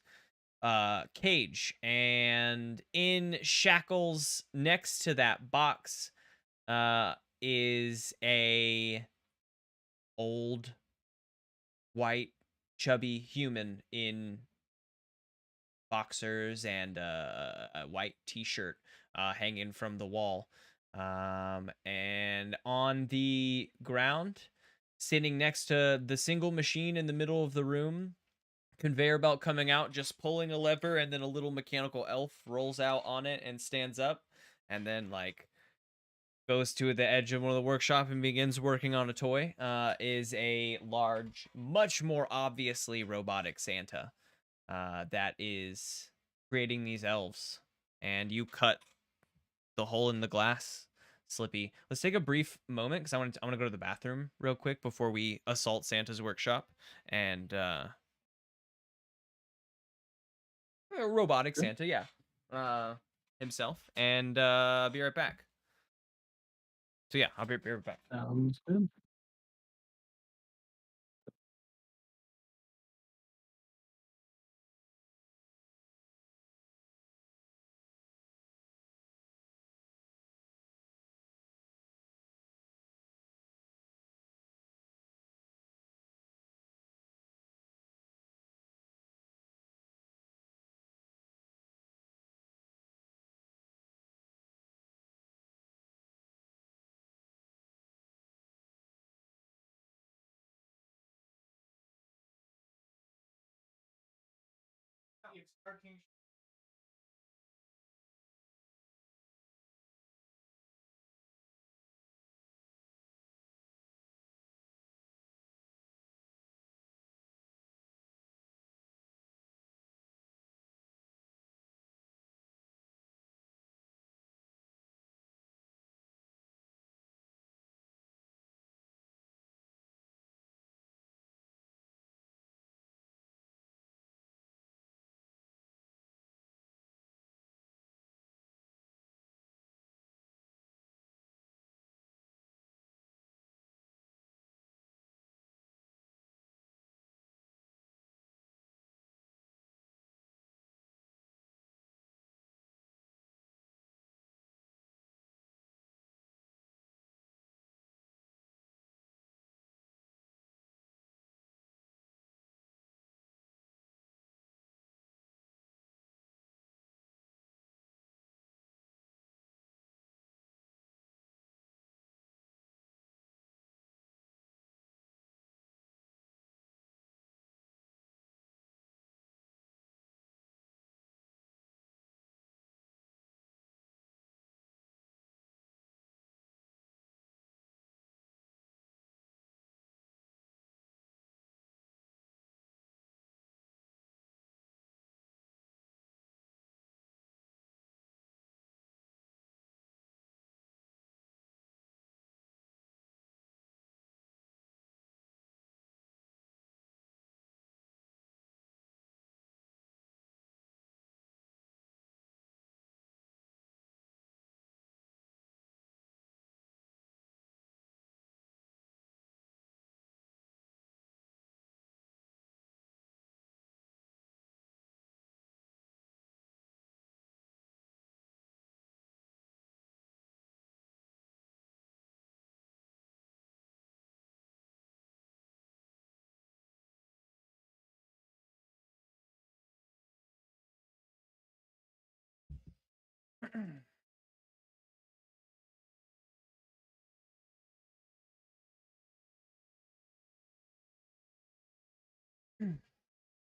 cage. And in shackles next to that box is a old white chubby human in boxers and a white t-shirt hanging from the wall, and on the ground, sitting next to the single machine in the middle of the room, conveyor belt coming out, just pulling a lever, and then a little mechanical elf rolls out on it and stands up, and then like goes to the edge of one of the workshop and begins working on a toy, is a large, much more obviously robotic Santa that is creating these elves. And you cut the hole in the glass, Slippy. Let's take a brief moment because I want to go to the bathroom real quick before we assault Santa's workshop. And robotic Sure. Santa, yeah. Himself. And I'll be right back. So yeah, I'll be right back. Sounds good.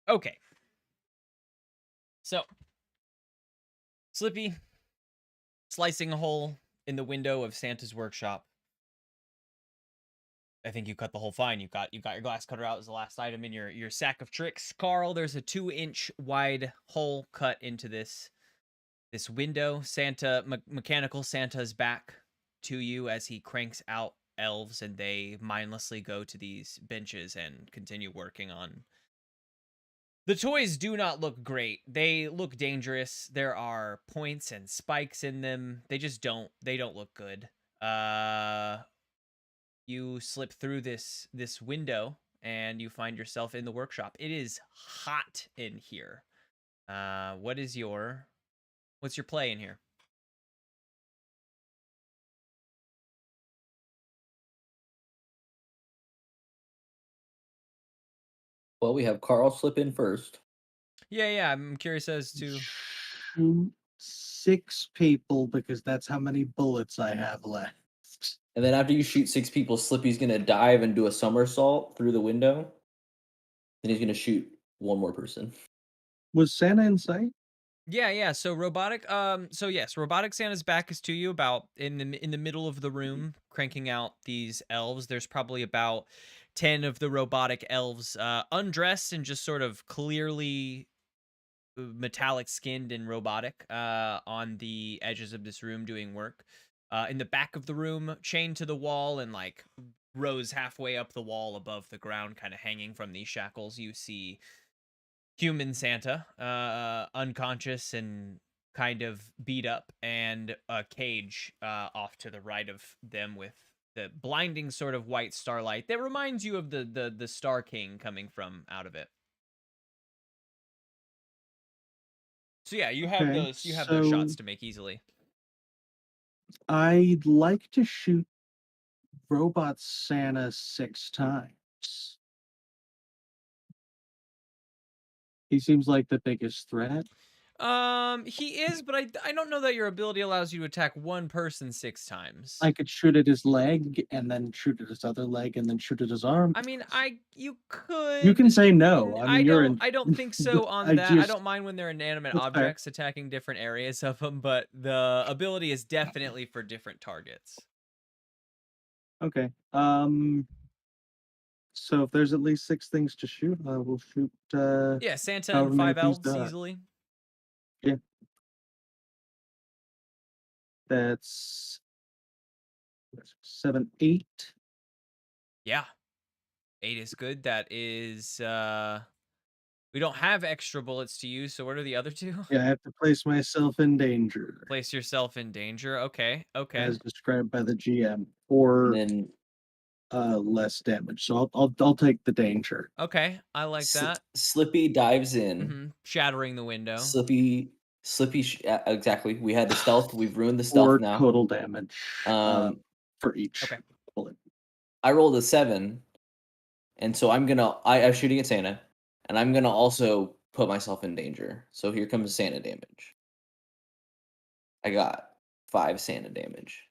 Okay. So, Slippy slicing a hole in the window of Santa's workshop. I think you cut the hole fine. You got your glass cutter out as the last item in your sack of tricks. Carl, there's a 2-inch wide hole cut into this window. Santa, mechanical Santa's back to you as he cranks out elves, and they mindlessly go to these benches and continue working on. The toys do not look great. They look dangerous. There are points and spikes in them. They just don't look good. You slip through this window and you find yourself in the workshop. It is hot in here. What's your play in here? Well, we have Carl slip in first. Yeah, I'm curious as to. Shoot 6 people because that's how many bullets I have left. And then after you shoot 6 people, Slippy's gonna dive and do a somersault through the window. Then he's gonna shoot one more person. Was Santa in sight? Yeah. So robotic. So yes, robotic Santa's back is to you, about in the middle of the room, cranking out these elves. There's probably about 10 of the robotic elves, undressed and just sort of clearly metallic skinned and robotic, on the edges of this room doing work. In the back of the room, chained to the wall and like rows halfway up the wall above the ground, kind of hanging from these shackles, you see human Santa, unconscious and kind of beat up, and a cage off to the right of them with the blinding sort of white starlight that reminds you of the Star King coming from out of it. So yeah, you have Okay, those so shots to make easily. I'd like to shoot Robot Santa 6 times. He seems like the biggest threat. He is, but I don't know that your ability allows you to attack one person 6 times. I could shoot at his leg and then shoot at his other leg and then shoot at his arm. I mean, you could. You can say no. I mean, you're in. I don't think so on I that. I just- don't mind when they're inanimate That's fair. objects attacking different areas of them, but the ability is definitely for different targets. Okay. So if there's at least 6 things to shoot, I will shoot. Yeah, Santa however and many 5 things elves die. easily. That's 7, 8. Yeah. 8 is good. That is we don't have extra bullets to use, so what are the other 2? Yeah, I have to place myself in danger, Place yourself in danger. Okay. Okay. as described by the GM, And or then less damage. So I'll take the danger. Okay. I like that. Slippy dives in. Shattering the window. Slippy, exactly. We had the stealth. We've ruined the Or stealth now. total damage for each Okay. bullet. I rolled a 7, and so I'm shooting at Santa, and I'm gonna also put myself in danger. So here comes Santa damage. I got 5 Santa damage.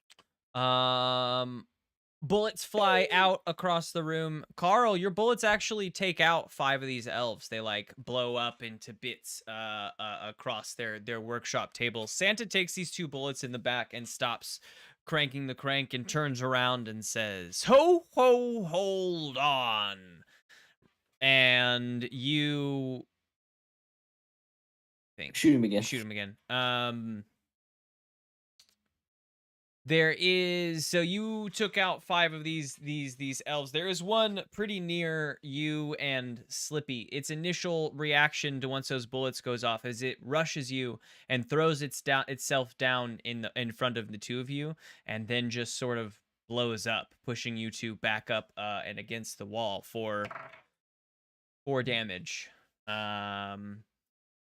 Bullets fly out across the room. Carl, your bullets actually take out 5 of these elves. They like blow up into bits across their workshop tables. Santa takes these 2 bullets in the back and stops cranking the crank and turns around and says, "Ho ho, hold on." And you think Shoot him again. you shoot him again. There is, so you took out 5 of these elves. There is one pretty near you and Slippy. Its initial reaction to once those bullets goes off is it rushes you and throws itself down in front of the 2 of you, and then just sort of blows up, pushing you 2 back up and against the wall for 4 damage.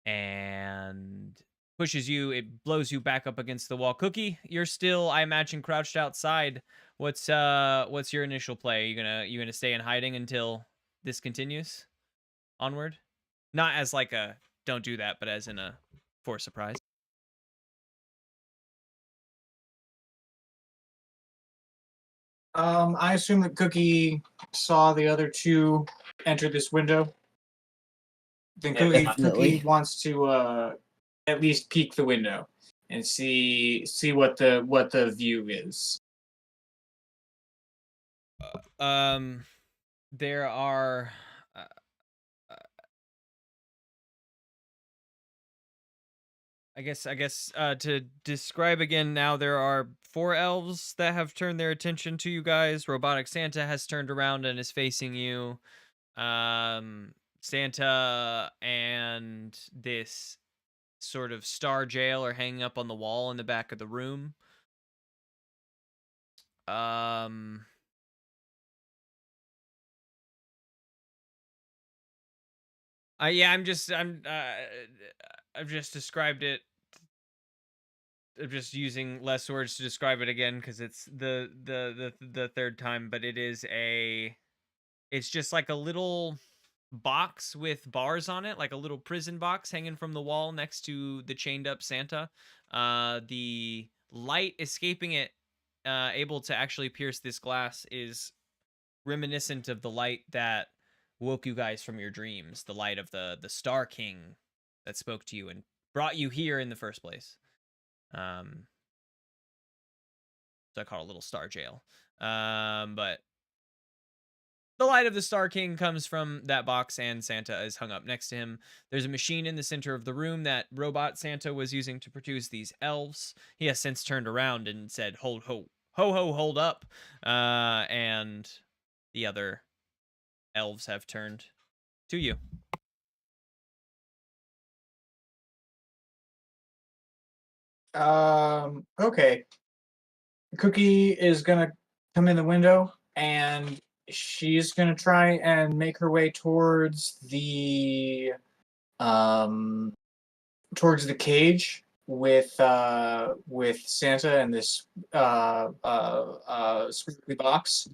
And pushes you, it blows you back up against the wall. Cookie, you're still, I imagine, crouched outside. What's your initial play? You gonna stay in hiding until this continues onward? Not as like a don't do that, but as in a for surprise. I assume that Cookie saw the other 2 enter this window. Then Yeah, Cookie wants to at least peek the window and see what the view is. There are I guess to describe again now, there are 4 elves that have turned their attention to you guys. Robotic Santa has turned around and is facing you. Santa and this sort of star jail are hanging up on the wall in the back of the room. I've just described it. I'm just using less words to describe it again because it's the 3rd time, but it's just like a little box with bars on it, like a little prison box hanging from the wall next to the chained up Santa. The light escaping it, able to actually pierce this glass, is reminiscent of the light that woke you guys from your dreams, the light of the Star King that spoke to you and brought you here in the first place. So I call it a little star jail. But the light of the Star King comes from that box, and Santa is hung up next to him. There's a machine in the center of the room that Robot Santa was using to produce these elves. He has since turned around and said, "Hold ho, ho ho, hold up," and the other elves have turned to you. Okay. Cookie is gonna come in the window and she's gonna try and make her way um towards the cage with Santa and this squiggly box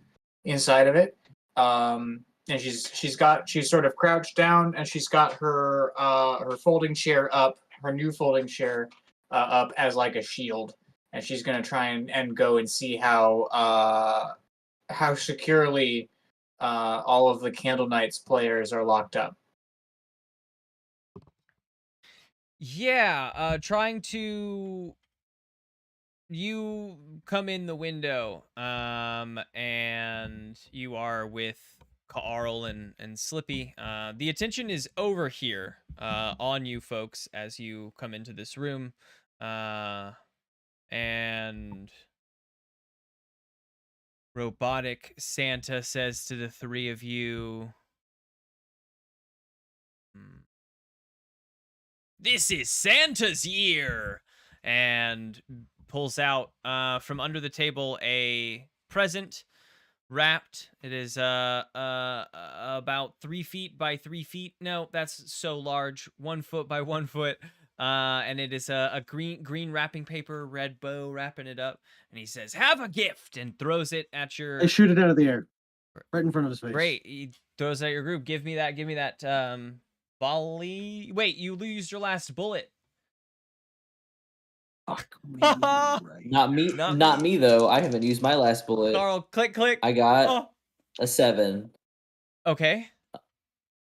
inside of it. And she's sort of crouched down and she's got her folding chair up, her new folding chair up as like a shield, and she's gonna try and go and see how securely all of the Candlenights players are locked up. Yeah, trying to you come in the window, and you are with Carl and Slippy. The attention is over here, on you folks as you come into this room, and Robotic Santa says to the three of you, "This is Santa's year," and pulls out from under the table a present wrapped. It is about 3 feet by 3 feet. No, that's so large. 1 foot by 1 foot. And it is a green wrapping paper, red bow wrapping it up. And he says, "Have a gift," and throws it at your. I shoot it out of the air, right in front of his face. Great. He throws it at your group. Give me that. Volley. Wait, you used your last bullet. Fuck me, you're right. Not me. Not Not me. me though. I haven't used my last bullet. Carl, click. I got Oh. a 7. Okay.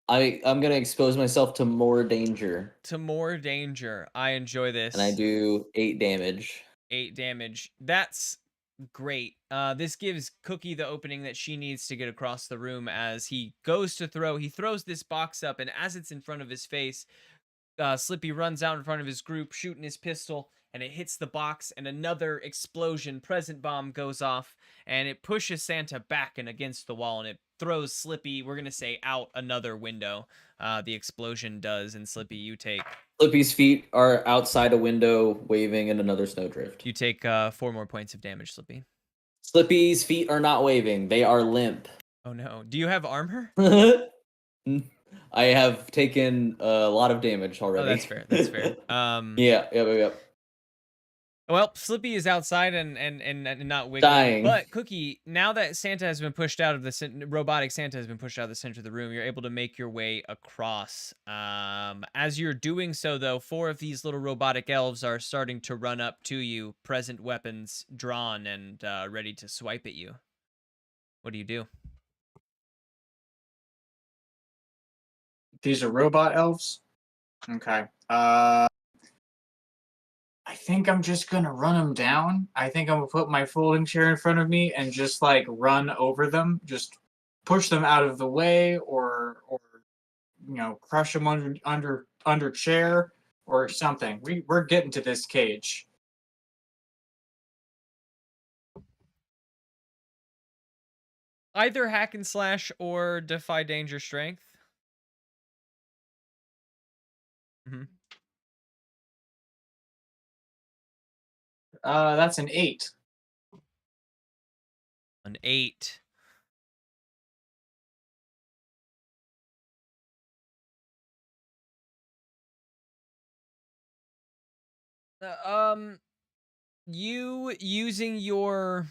I'm gonna expose myself to more danger, To more danger. I enjoy this. and I do 8 damage. 8 damage. That's great. This gives Cookie the opening that she needs to get across the room as he goes to throw. He throws this box up, and as it's in front of his face, Slippy runs out in front of his group, shooting his pistol, and it hits the box, and another explosion, present bomb, goes off, and it pushes Santa back and against the wall, and it throws Slippy, we're going to say, out another window. The explosion does, and Slippy, you take... Flippy's feet are outside a window, waving in another snowdrift. You take 4 more points of damage, Slippy. Slippy's feet are not waving; they are limp. Oh no. Do you have armor? I have taken a lot of damage already. Oh, that's fair. That's fair. Yep. Well, Slippy is outside and not wiggling. Dying. But Cookie, now that Santa has been pushed out of the robotic Santa has been pushed out of the center of the room, you're able to make your way across. As you're doing so, though, 4 of these little robotic elves are starting to run up to you, present weapons drawn and ready to swipe at you. What do you do? These are robot elves? Okay. I think I'm just gonna run them down. I think I'm gonna put my folding chair in front of me and just like run over them, just push them out of the way, or crush them under chair or something. We're getting to this cage. Either hack and slash or defy danger strength. That's an 8. An 8. You using your...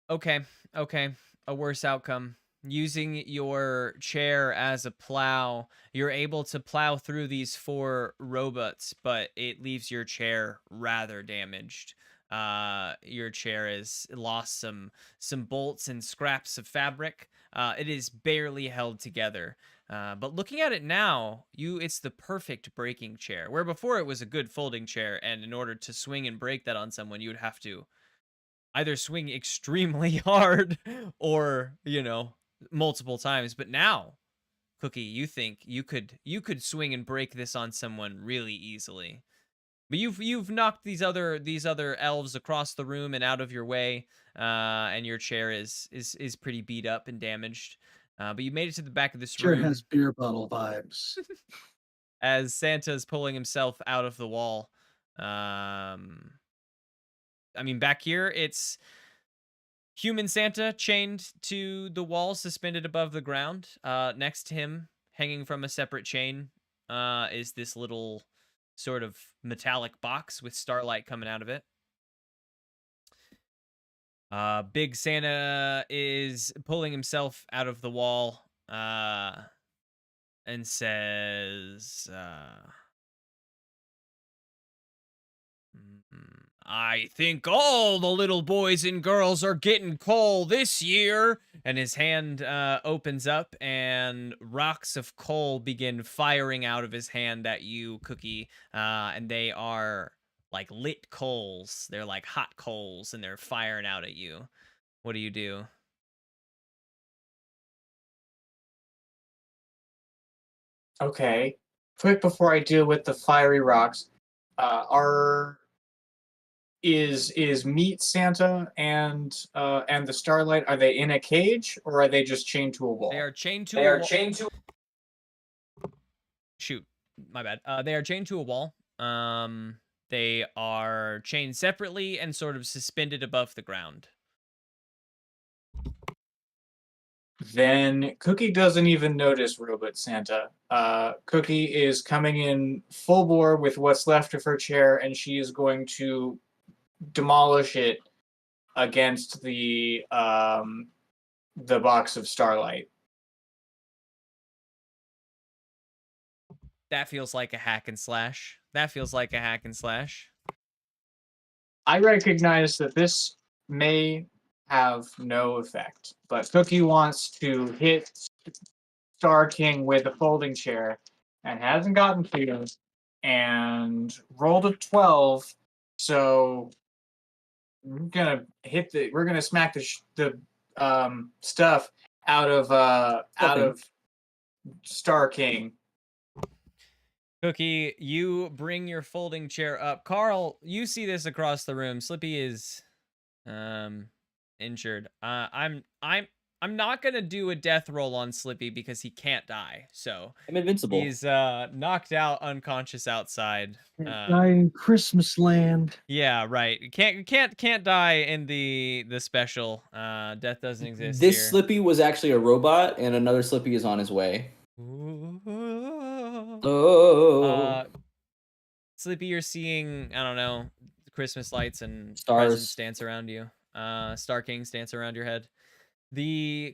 Okay. A worse outcome. Using your chair as a plow, you're able to plow through these 4 robots, but it leaves your chair rather damaged. Your chair has lost some bolts and scraps of fabric. It is barely held together. But looking at it now, it's the perfect breaking chair. Where before it was a good folding chair, and in order to swing and break that on someone, you would have to either swing extremely hard or, multiple times. But now, Cookie, you think you could swing and break this on someone really easily. But you've knocked these other elves across the room and out of your way, and your chair is pretty beat up and damaged. But you made it to the back of this Sure room has beer bottle vibes. as Santa's pulling himself out of the wall. I mean, back here, it's human Santa chained to the wall, suspended above the ground. Next to him, hanging from a separate chain, is this little sort of metallic box with starlight coming out of it. Big Santa is pulling himself out of the wall and says, I think all the little boys and girls are getting coal this year. And his hand opens up and rocks of coal begin firing out of his hand at you, Cookie. And they are like lit coals. They're like hot coals and they're firing out at you. What do you do? Okay. Quick before I deal with the fiery rocks, is Meat Santa and the Starlight, are they in a cage or are they just chained to a wall? They are chained to They a are wall. chained to. Shoot, my bad. They are chained to a wall. They are chained separately and sort of suspended above the ground. Then Cookie doesn't even notice Robot Santa. Cookie is coming in full bore with what's left of her chair, and she is going to demolish it against the box of Starlight. That feels like a hack and slash. That feels like a hack and slash. I recognize that this may have no effect, but Cookie wants to hit Star King with a folding chair and hasn't gotten to, and rolled a 12. So we're gonna smack the stuff out of Star King. Cookie, you bring your folding chair up. Carl, you see this across the room. Slippy is injured. I'm not gonna do a death roll on Slippy because he can't die. So I'm invincible. he's knocked out, unconscious outside. Die in Christmas land. Yeah, right. Can't die in the special. Death doesn't exist This here. Slippy was actually a robot, and another Slippy is on his way. Oh. Slippy, you're seeing, I don't know, Christmas lights and Stars. presents dance around you. Star Kings dance around your head.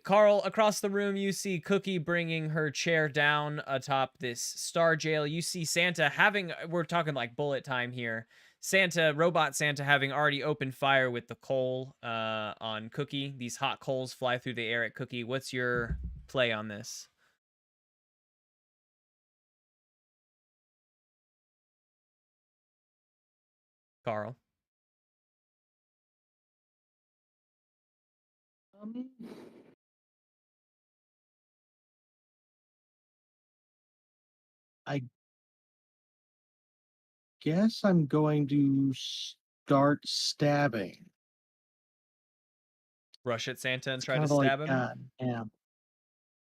Carl, across the room, you see Cookie bringing her chair down atop this star jail. You see Santa we're talking like bullet time here. Robot Santa having already opened fire with the coal on Cookie. These hot coals fly through the air at Cookie. What's your play on this? Carl. I guess I'm going to start stabbing. Rush at Santa and try to Kinda like, stab him? God damn.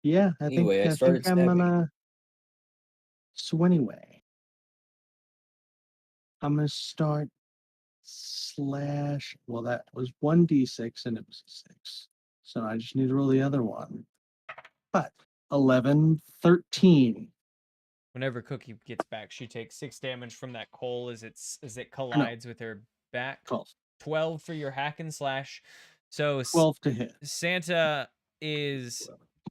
Yeah, I Anyway, I think started I'm stabbing. gonna. So anyway, I'm gonna start slash. Well, that was 1d6 and it was a 6. So I just need to roll the other one. But 11, 13. Whenever Cookie gets back, she takes 6 damage from that coal as it collides with her back. 12. 12 for your hack and slash. So 12 to hit.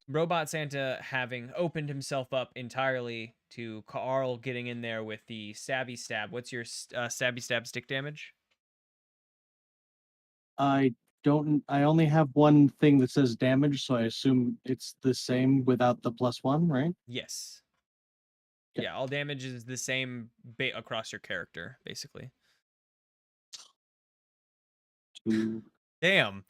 Robot Santa having opened himself up entirely to Carl getting in there with the stabby stab. What's your stabby stab stick damage? I only have one thing that says damage, so I assume it's the same without the +1, right? Yes. Okay. Yeah, all damage is the same across your character, basically. 2. Damn.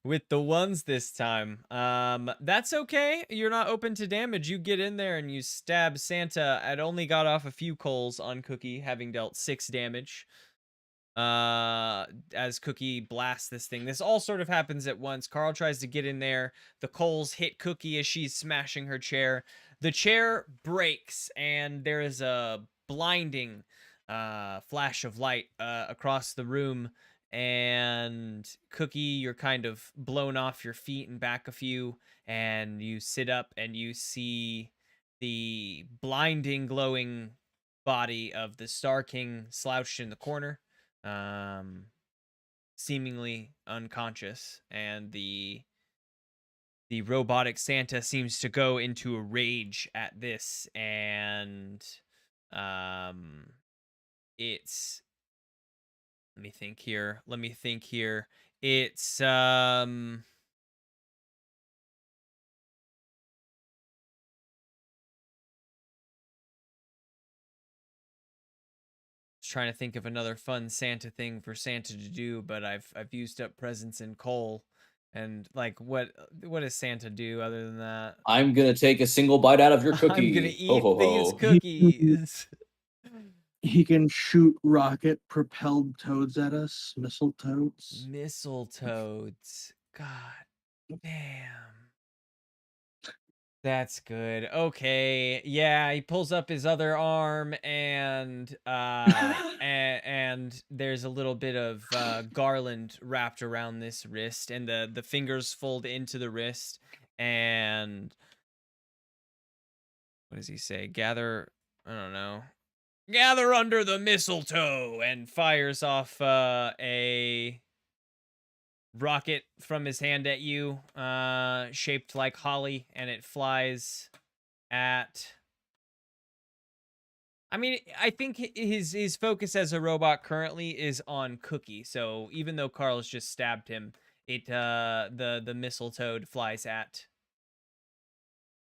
With the ones this time. That's okay. You're not open to damage. You get in there and you stab Santa. I'd only got off a few coals on Cookie, having dealt 6 damage. as Cookie blasts this thing. This all sort of happens at once. Carl tries to get in there. The coals hit Cookie as she's smashing her chair. The chair breaks, and there is a blinding flash of light across the room. And Cookie, you're kind of blown off your feet and back a few, and you sit up and you see the blinding, glowing body of the Star King slouched in the corner, seemingly unconscious, and the robotic Santa seems to go into a rage at this, and it's let me think here. It's trying to think of another fun Santa thing for Santa to do, but I've used up presents in coal, and like what does Santa do other than that? I'm gonna take a single bite out of your cookie. I'm gonna Ho, eat ho, these ho. cookies. He can shoot rocket-propelled toads at us, missile toads. Mistletoads. God damn. That's good. Okay. Yeah, he pulls up his other arm, and and there's a little bit of garland wrapped around this wrist, and the fingers fold into the wrist, and what does he say? Gather, I don't know. Gather under the mistletoe, and fires off a rocket from his hand at you, shaped like holly, and it flies at, I mean, I think his focus as a robot currently is on Cookie. So even though Carl's just stabbed him, it the mistletoe flies at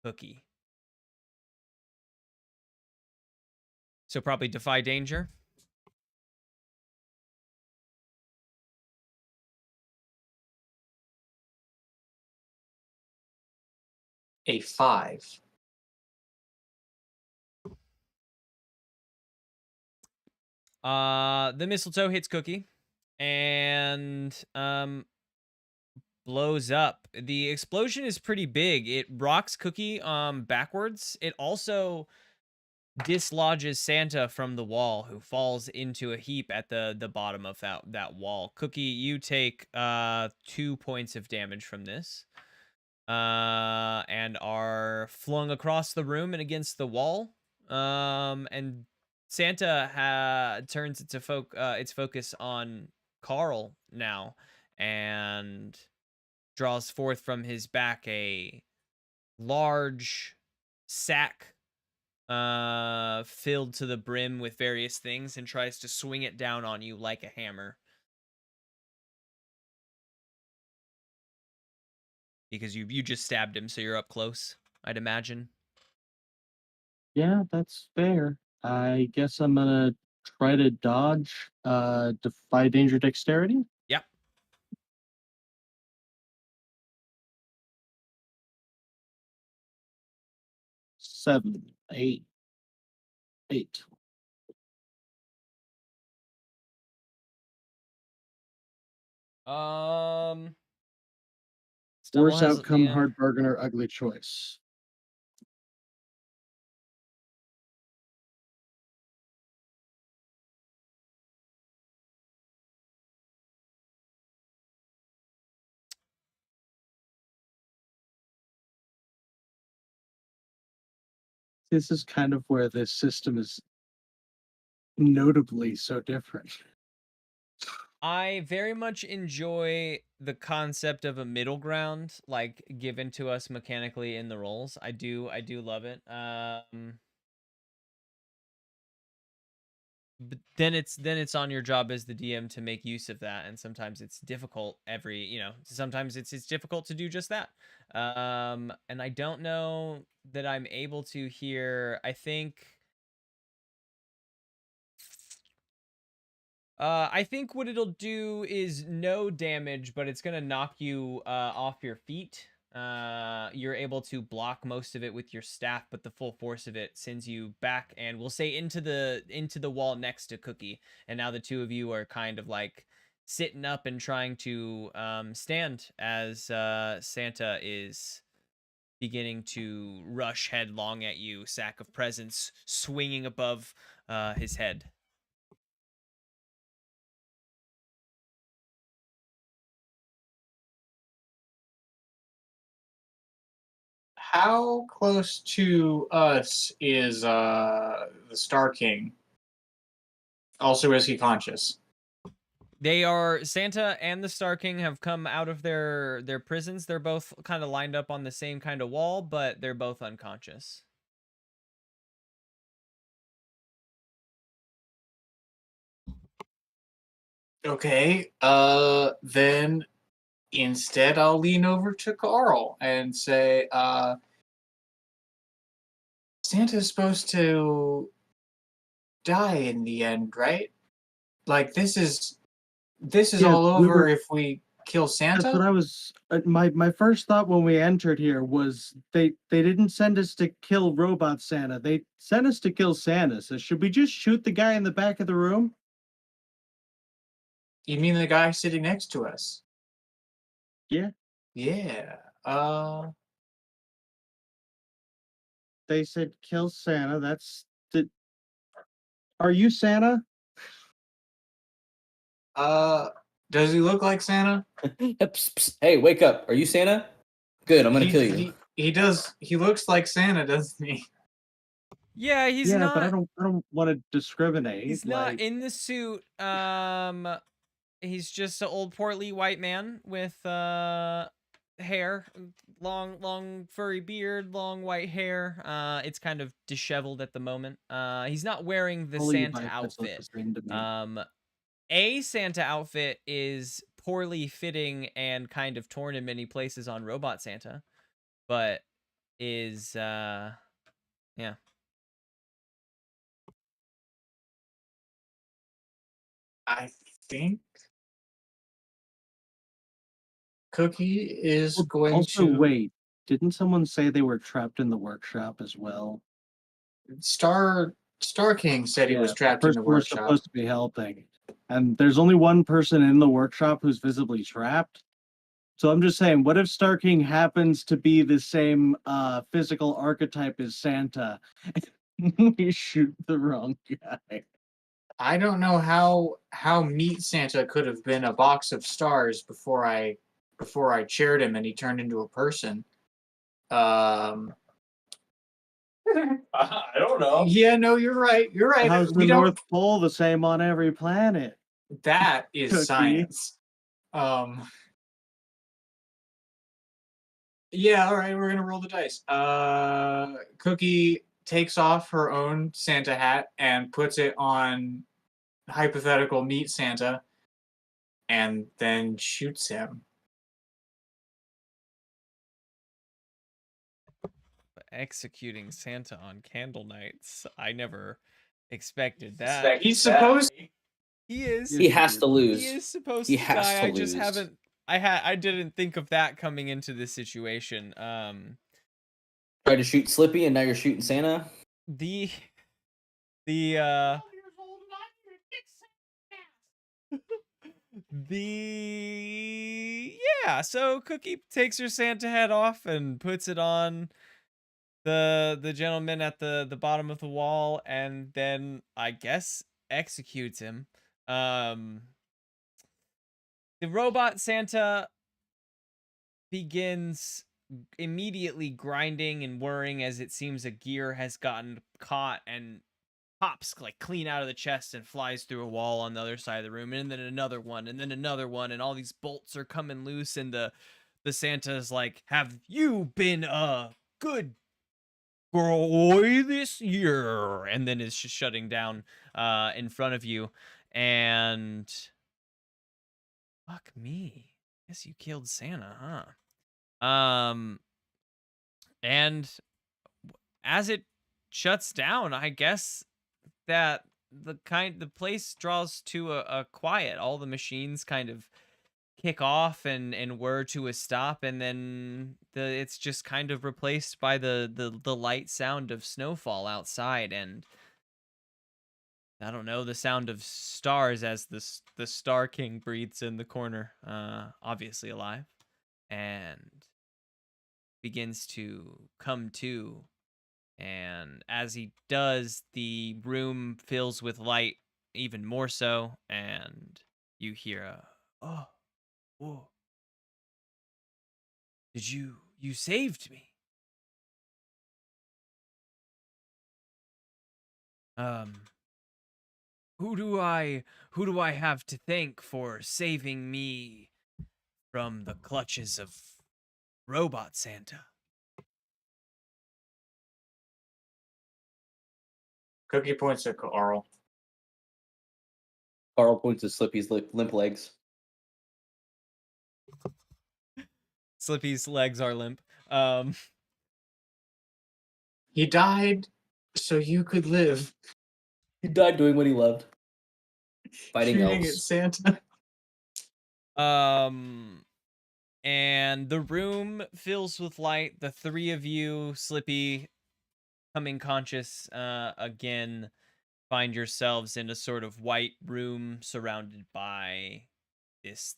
Cookie. So probably defy danger. A 5. The mistletoe hits Cookie and blows up. The explosion is pretty big. It rocks Cookie backwards. It also dislodges Santa from the wall, who falls into a heap at the bottom of that wall. Cookie, you take 2 points of damage from this. And are flung across the room and against the wall. And Santa turns its focus on Carl now, and draws forth from his back a large sack filled to the brim with various things, and tries to swing it down on you like a hammer. Because you just stabbed him, so you're up close, I'd imagine. Yeah, that's fair. I guess I'm gonna try to dodge, defy danger dexterity. Yep. Seven, eight. Stumble Worst has, outcome, yeah. hard bargain, or ugly choice. This is kind of where this system is notably so different. I very much enjoy the concept of a middle ground, like given to us mechanically in the roles. I do love it. But then it's on your job as the DM to make use of that, and sometimes it's difficult. Sometimes it's difficult to do just that. And I don't know that I'm able to here. I think what it'll do is no damage, but it's gonna knock you off your feet. You're able to block most of it with your staff, but the full force of it sends you back, and we'll say into the wall next to Cookie. And now the two of you are kind of like sitting up and trying to stand as Santa is beginning to rush headlong at you, sack of presents swinging above his head. How close to us is the Star King? Also, is he conscious? They are Santa and the Star King have come out of their prisons. They're both kind of lined up on the same kind of wall, but they're both unconscious. Okay. Then instead I'll lean over to Carl and say, Santa's supposed to die in the end, right? Like this is Yeah, all we over were. if we kill That's what Santa? I was. My first thought when we entered here was they didn't send us to kill Robot Santa. They sent us to kill Santa. So should we just shoot the guy in the back of the room? You mean the guy sitting next to us? Yeah. Yeah. They said kill Santa. That's the. Are you Santa? Does he look like Santa? Psst, psst. Hey, wake up. Are you Santa? Good, I'm gonna kill you. He does. He looks like Santa, doesn't he? Yeah, he's Yeah, not. but I don't want to discriminate. He's not in the suit. He's just an old portly white man with hair, long furry beard, long white hair. It's kind of disheveled at the moment. He's not wearing the all you Santa bipeds look outfit. the same to me. A Santa outfit is poorly fitting and kind of torn in many places on Robot Santa, but is yeah. I think Cookie is going Also, to wait. Didn't someone say they were trapped in the workshop as well? Star King said he was The trapped in the person we're workshop. supposed to be helping. And there's only one person in the workshop who's visibly trapped. So I'm just saying, what if Star King happens to be the same physical archetype as Santa? We shoot the wrong guy. I don't know how Meat Santa could have been a box of stars before I cheered him and he turned into a person. I don't know. Yeah, no, you're right. You're right. How's the We don't. North Pole the same on every planet? That is Cookie. science. Yeah, all right, we're gonna roll the dice. Cookie takes off her own Santa hat and puts it on hypothetical Meat Santa, and then shoots him. Executing Santa on Candlenights. I never expected that. He's supposed. He is. He has to lose. He is supposed He to has die. to I just lose. haven't. I didn't think of that coming into this situation. Tried to shoot Slippy and now you're shooting Santa? The yeah, so Cookie takes her Santa hat off and puts it on the gentleman at the bottom of the wall, and then I guess executes him. The robot Santa begins immediately grinding and whirring as it seems a gear has gotten caught and pops like clean out of the chest and flies through a wall on the other side of the room, and then another one, and then another one, and all these bolts are coming loose, and the Santa's like, "Have you been a good boy this year?" And then is just shutting down in front of you, and fuck me. Guess you killed Santa, huh? And as it shuts down, I guess that the place draws to a quiet. All the machines kind of kick off and whir to a stop, and then it's just kind of replaced by the light sound of snowfall outside, and I don't know, the sound of stars as the Star King breathes in the corner, obviously alive, and begins to come to. And as he does, the room fills with light even more so, and you hear a, oh, whoa, you saved me. Um, who do I have to thank for saving me from the clutches of Robot Santa? Cookie points at Carl. Carl points to Slippy's limp legs. Slippy's legs are limp. He died so you could live. He died doing what he loved. Fighting Shooting at elves. Santa. And the room fills with light. The three of you, Slippy, coming conscious, again, find yourselves in a sort of white room surrounded by this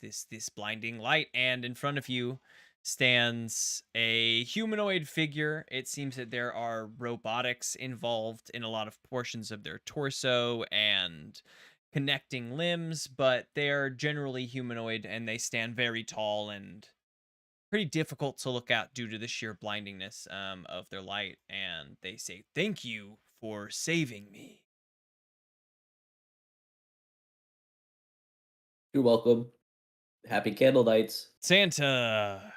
blinding light, and in front of you stands a humanoid figure. It seems that there are robotics involved in a lot of portions of their torso and connecting limbs, but they're generally humanoid, and they stand very tall and pretty difficult to look at due to the sheer blindingness of their light. And they say, "Thank you for saving me." You're welcome. Happy Candlenights. Santa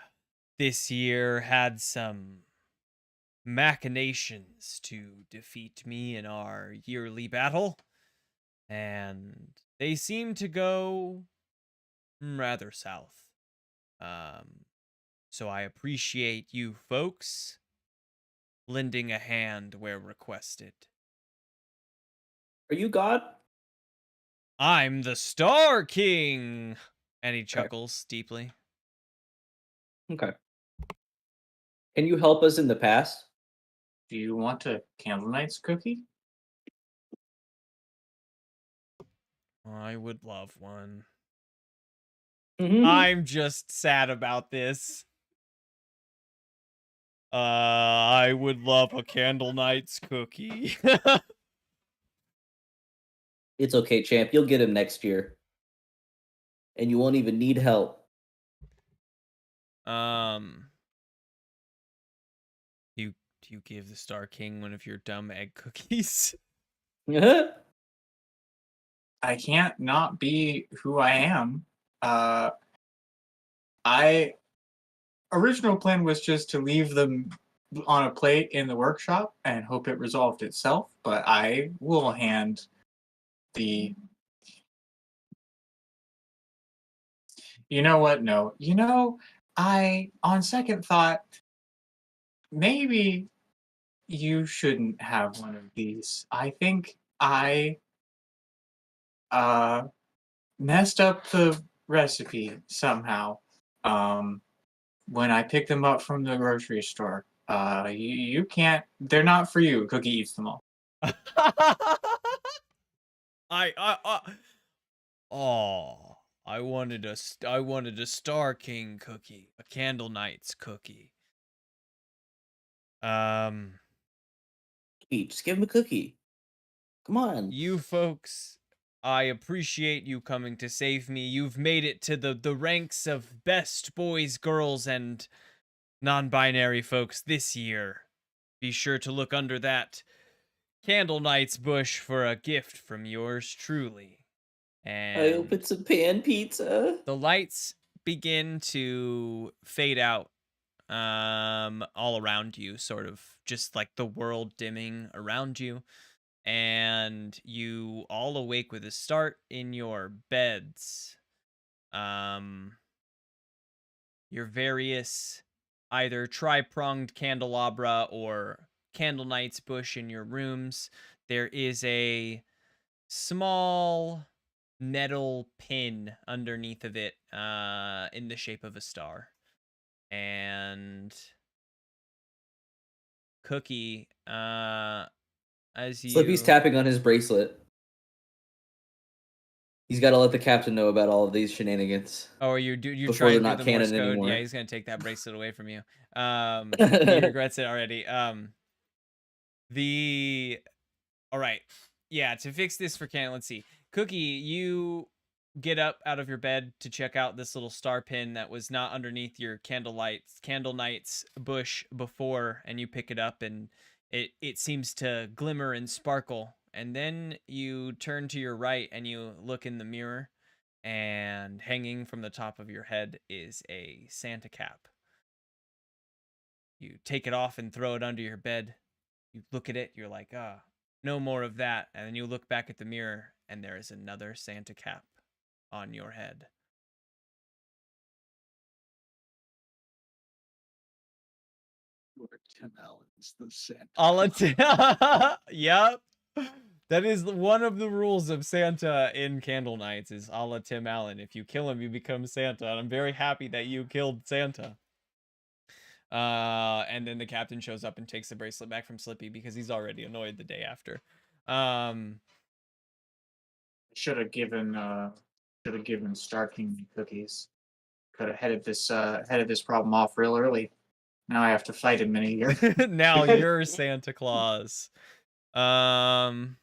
this year had some machinations to defeat me in our yearly battle, and they seem to go rather south. So I appreciate you folks lending a hand where requested. Are you God? I'm the Star King! And he chuckles deeply. Okay. Can you help us in the past? Do you want a Candlenights cookie? I would love one. Mhm. I'm just sad about this. I would love a Candlenights cookie. It's okay, champ. You'll get him next year. And you won't even need help. Do you give the Star King one of your dumb egg cookies? I can't not be who I am. I original plan was just to leave them on a plate in the workshop and hope it resolved itself, but I will hand the You know what? No. On second thought, maybe you shouldn't have one of these. I think I messed up the recipe somehow when I picked them up from the grocery store. You can't. They're not for you. Cookie eats them all. Oh, I wanted a Star King cookie, a Candlenights cookie. Just give him a cookie. Come on. You folks, I appreciate you coming to save me. You've made it to the ranks of best boys, girls, and non-binary folks this year. Be sure to look under that Candlenights bush for a gift from yours truly. And I hope it's a pan pizza. the lights begin to fade out all around you, sort of just like the world dimming around you, and you all awake with a start in your beds. Your various either tri-pronged candelabra or Candlenights bush in your rooms. There is a small metal pin underneath of it in the shape of a star. And Cookie, as Slippy's you... tapping on his bracelet. He's got to let the captain know about all of these shenanigans. Oh, you're before trying they're to do not the Morse canon code. anymore. Yeah, he's gonna take that bracelet away from you. He regrets it already. All right. Yeah, to fix this for Canon, let's see. Cookie, you get up out of your bed to check out this little star pin that was not underneath your Candlenights bush before, and you pick it up, and it seems to glimmer and sparkle. And then you turn to your right and you look in the mirror, and hanging from the top of your head is a Santa cap. You take it off and throw it under your bed. You look at it, you're like, no more of that. And then you look back at the mirror, and there is another Santa cap on your head. Tim Allen's the Santa. Yep. That is one of the rules of Santa in Candlenights, is a la Tim Allen. If you kill him, you become Santa. And I'm very happy that you killed Santa. And then the captain shows up and takes the bracelet back from Slippy because he's already annoyed the day after. Should have given Star King cookies. Could have headed this problem off real early. Now I have to fight him in a year. Now you're Santa Claus. Now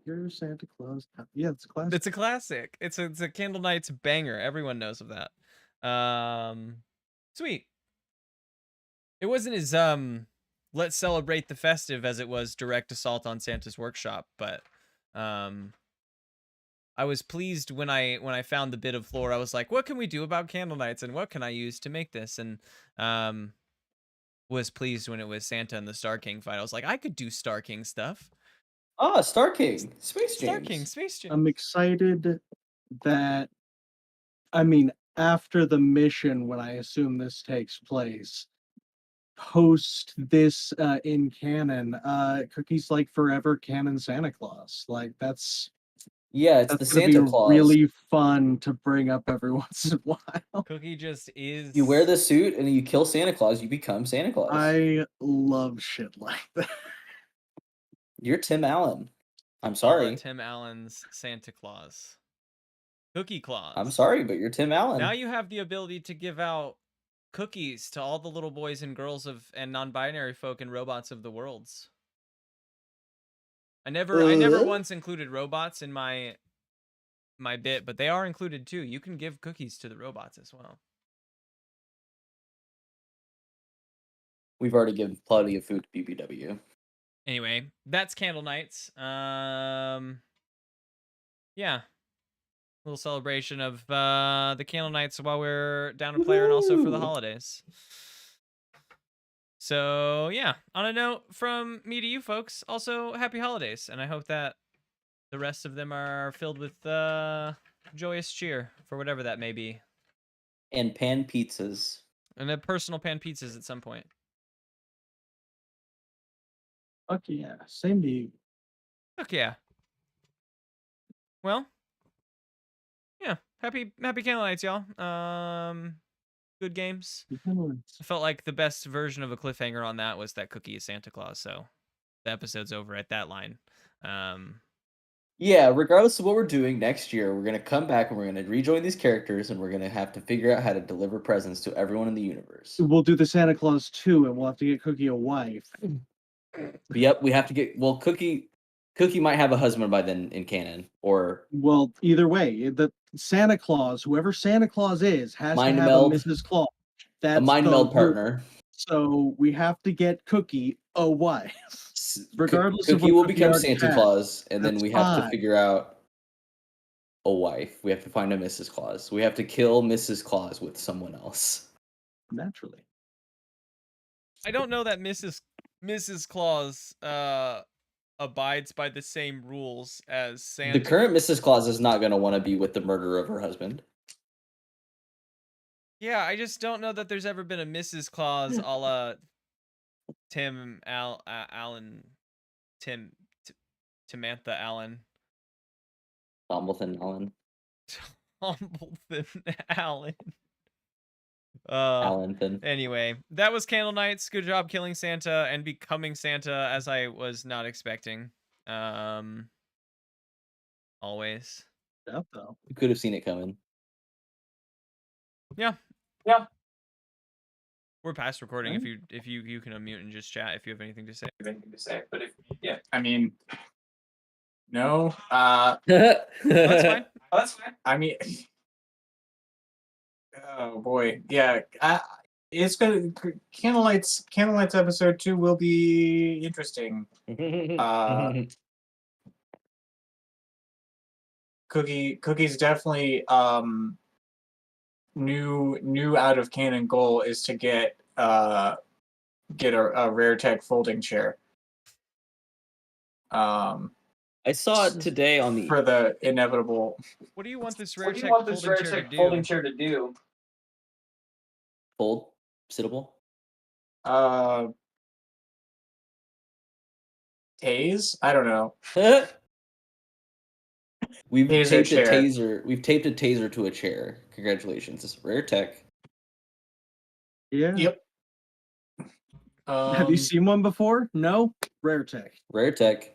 you're Santa Claus. Yeah, it's a classic. It's a classic. It's a Candlenights banger. Everyone knows of that. Sweet. It wasn't as let's celebrate the festive as it was direct assault on Santa's workshop, but I was pleased when I found the bit of lore. I was like, what can we do about Candlenights, and what can I use to make this? And was pleased when it was Santa and the Star King fight. I was like, I could do Star King stuff. Star King, Space James. Star King, Space James. I'm excited that, I mean, after the mission, when I assume this takes place, post this in canon, Cookie's like forever canon Santa Claus. Like that's it's the gonna Santa be Claus. really fun to bring up every once in a while. Cookie just is. You wear the suit and you kill Santa Claus, you become Santa Claus. I love shit like that. You're Tim Allen. I'm sorry. Tim Allen's Santa Claus. Cookie Claus. I'm sorry, but you're Tim Allen. Now you have the ability to give out cookies to all the little boys and girls and non-binary folk and robots of the worlds. I never once included robots in my bit, but they are included too. You can give cookies to the robots as well. We've already given plenty of food to BBW. Anyway, that's Candlenights. Yeah. Little celebration of the Candlenights while we're down a player and also for the holidays. So, yeah. On a note from me to you folks, also happy holidays. And I hope that the rest of them are filled with joyous cheer for whatever that may be. And pan pizzas. And a personal pan pizzas at some point. Fuck yeah. Same to you. Fuck yeah. Well, yeah. Happy Candlenights, y'all. Good games. I felt like the best version of a cliffhanger on that was that Cookie is Santa Claus, so the episode's over at that line. Yeah, regardless of what we're doing next year, we're going to come back and we're going to rejoin these characters and we're going to have to figure out how to deliver presents to everyone in the universe. We'll do the Santa Claus 2 and we'll have to get Cookie a wife. Yep, we have to get... Well, Cookie might have a husband by then in canon, or... Well, either way, the Santa Claus, whoever Santa Claus is, has Mind to have meld. a Mrs. Claus. That's a mind the meld rule. partner. So we have to get Cookie a wife. Regardless of Cookie what will Cookie become already Santa has. Claus, and then That's we have to fine. figure out a wife. We have to find a Mrs. Claus. We have to kill Mrs. Claus with someone else. Naturally. I don't know that Mrs. Claus abides by the same rules as Santa. The current Mrs. Claus is not going to want to be with the murderer of her husband. Yeah, I just don't know that there's ever been a Mrs. Claus a la Timantha Allen. Tombleton Allen. Tombleton Allen. Allenton. Anyway, that was Candlenights. Good job killing Santa and becoming Santa, as I was not expecting. Always. Stuff though. You could have seen it coming. Yeah. Yeah. We're past recording. If you can unmute and just chat if you have anything to say. Anything to say, but if yeah, I mean, no. That's fine. oh, that's fine. I mean, oh boy, yeah. It's gonna Candlelights episode 2 will be interesting. Cookie's definitely new out of canon goal is to get a rare tech folding chair. I saw it today on the for the inevitable. What do you want this rare What do tech you want this rare folding chair to tech do? folding chair to do? fold sittable. Tase? I don't know. We've Taser taped chair. a taser. We've taped a taser to a chair. Congratulations. It's rare tech. Yeah. Yep. Have you seen one before? No? Rare tech. Rare tech.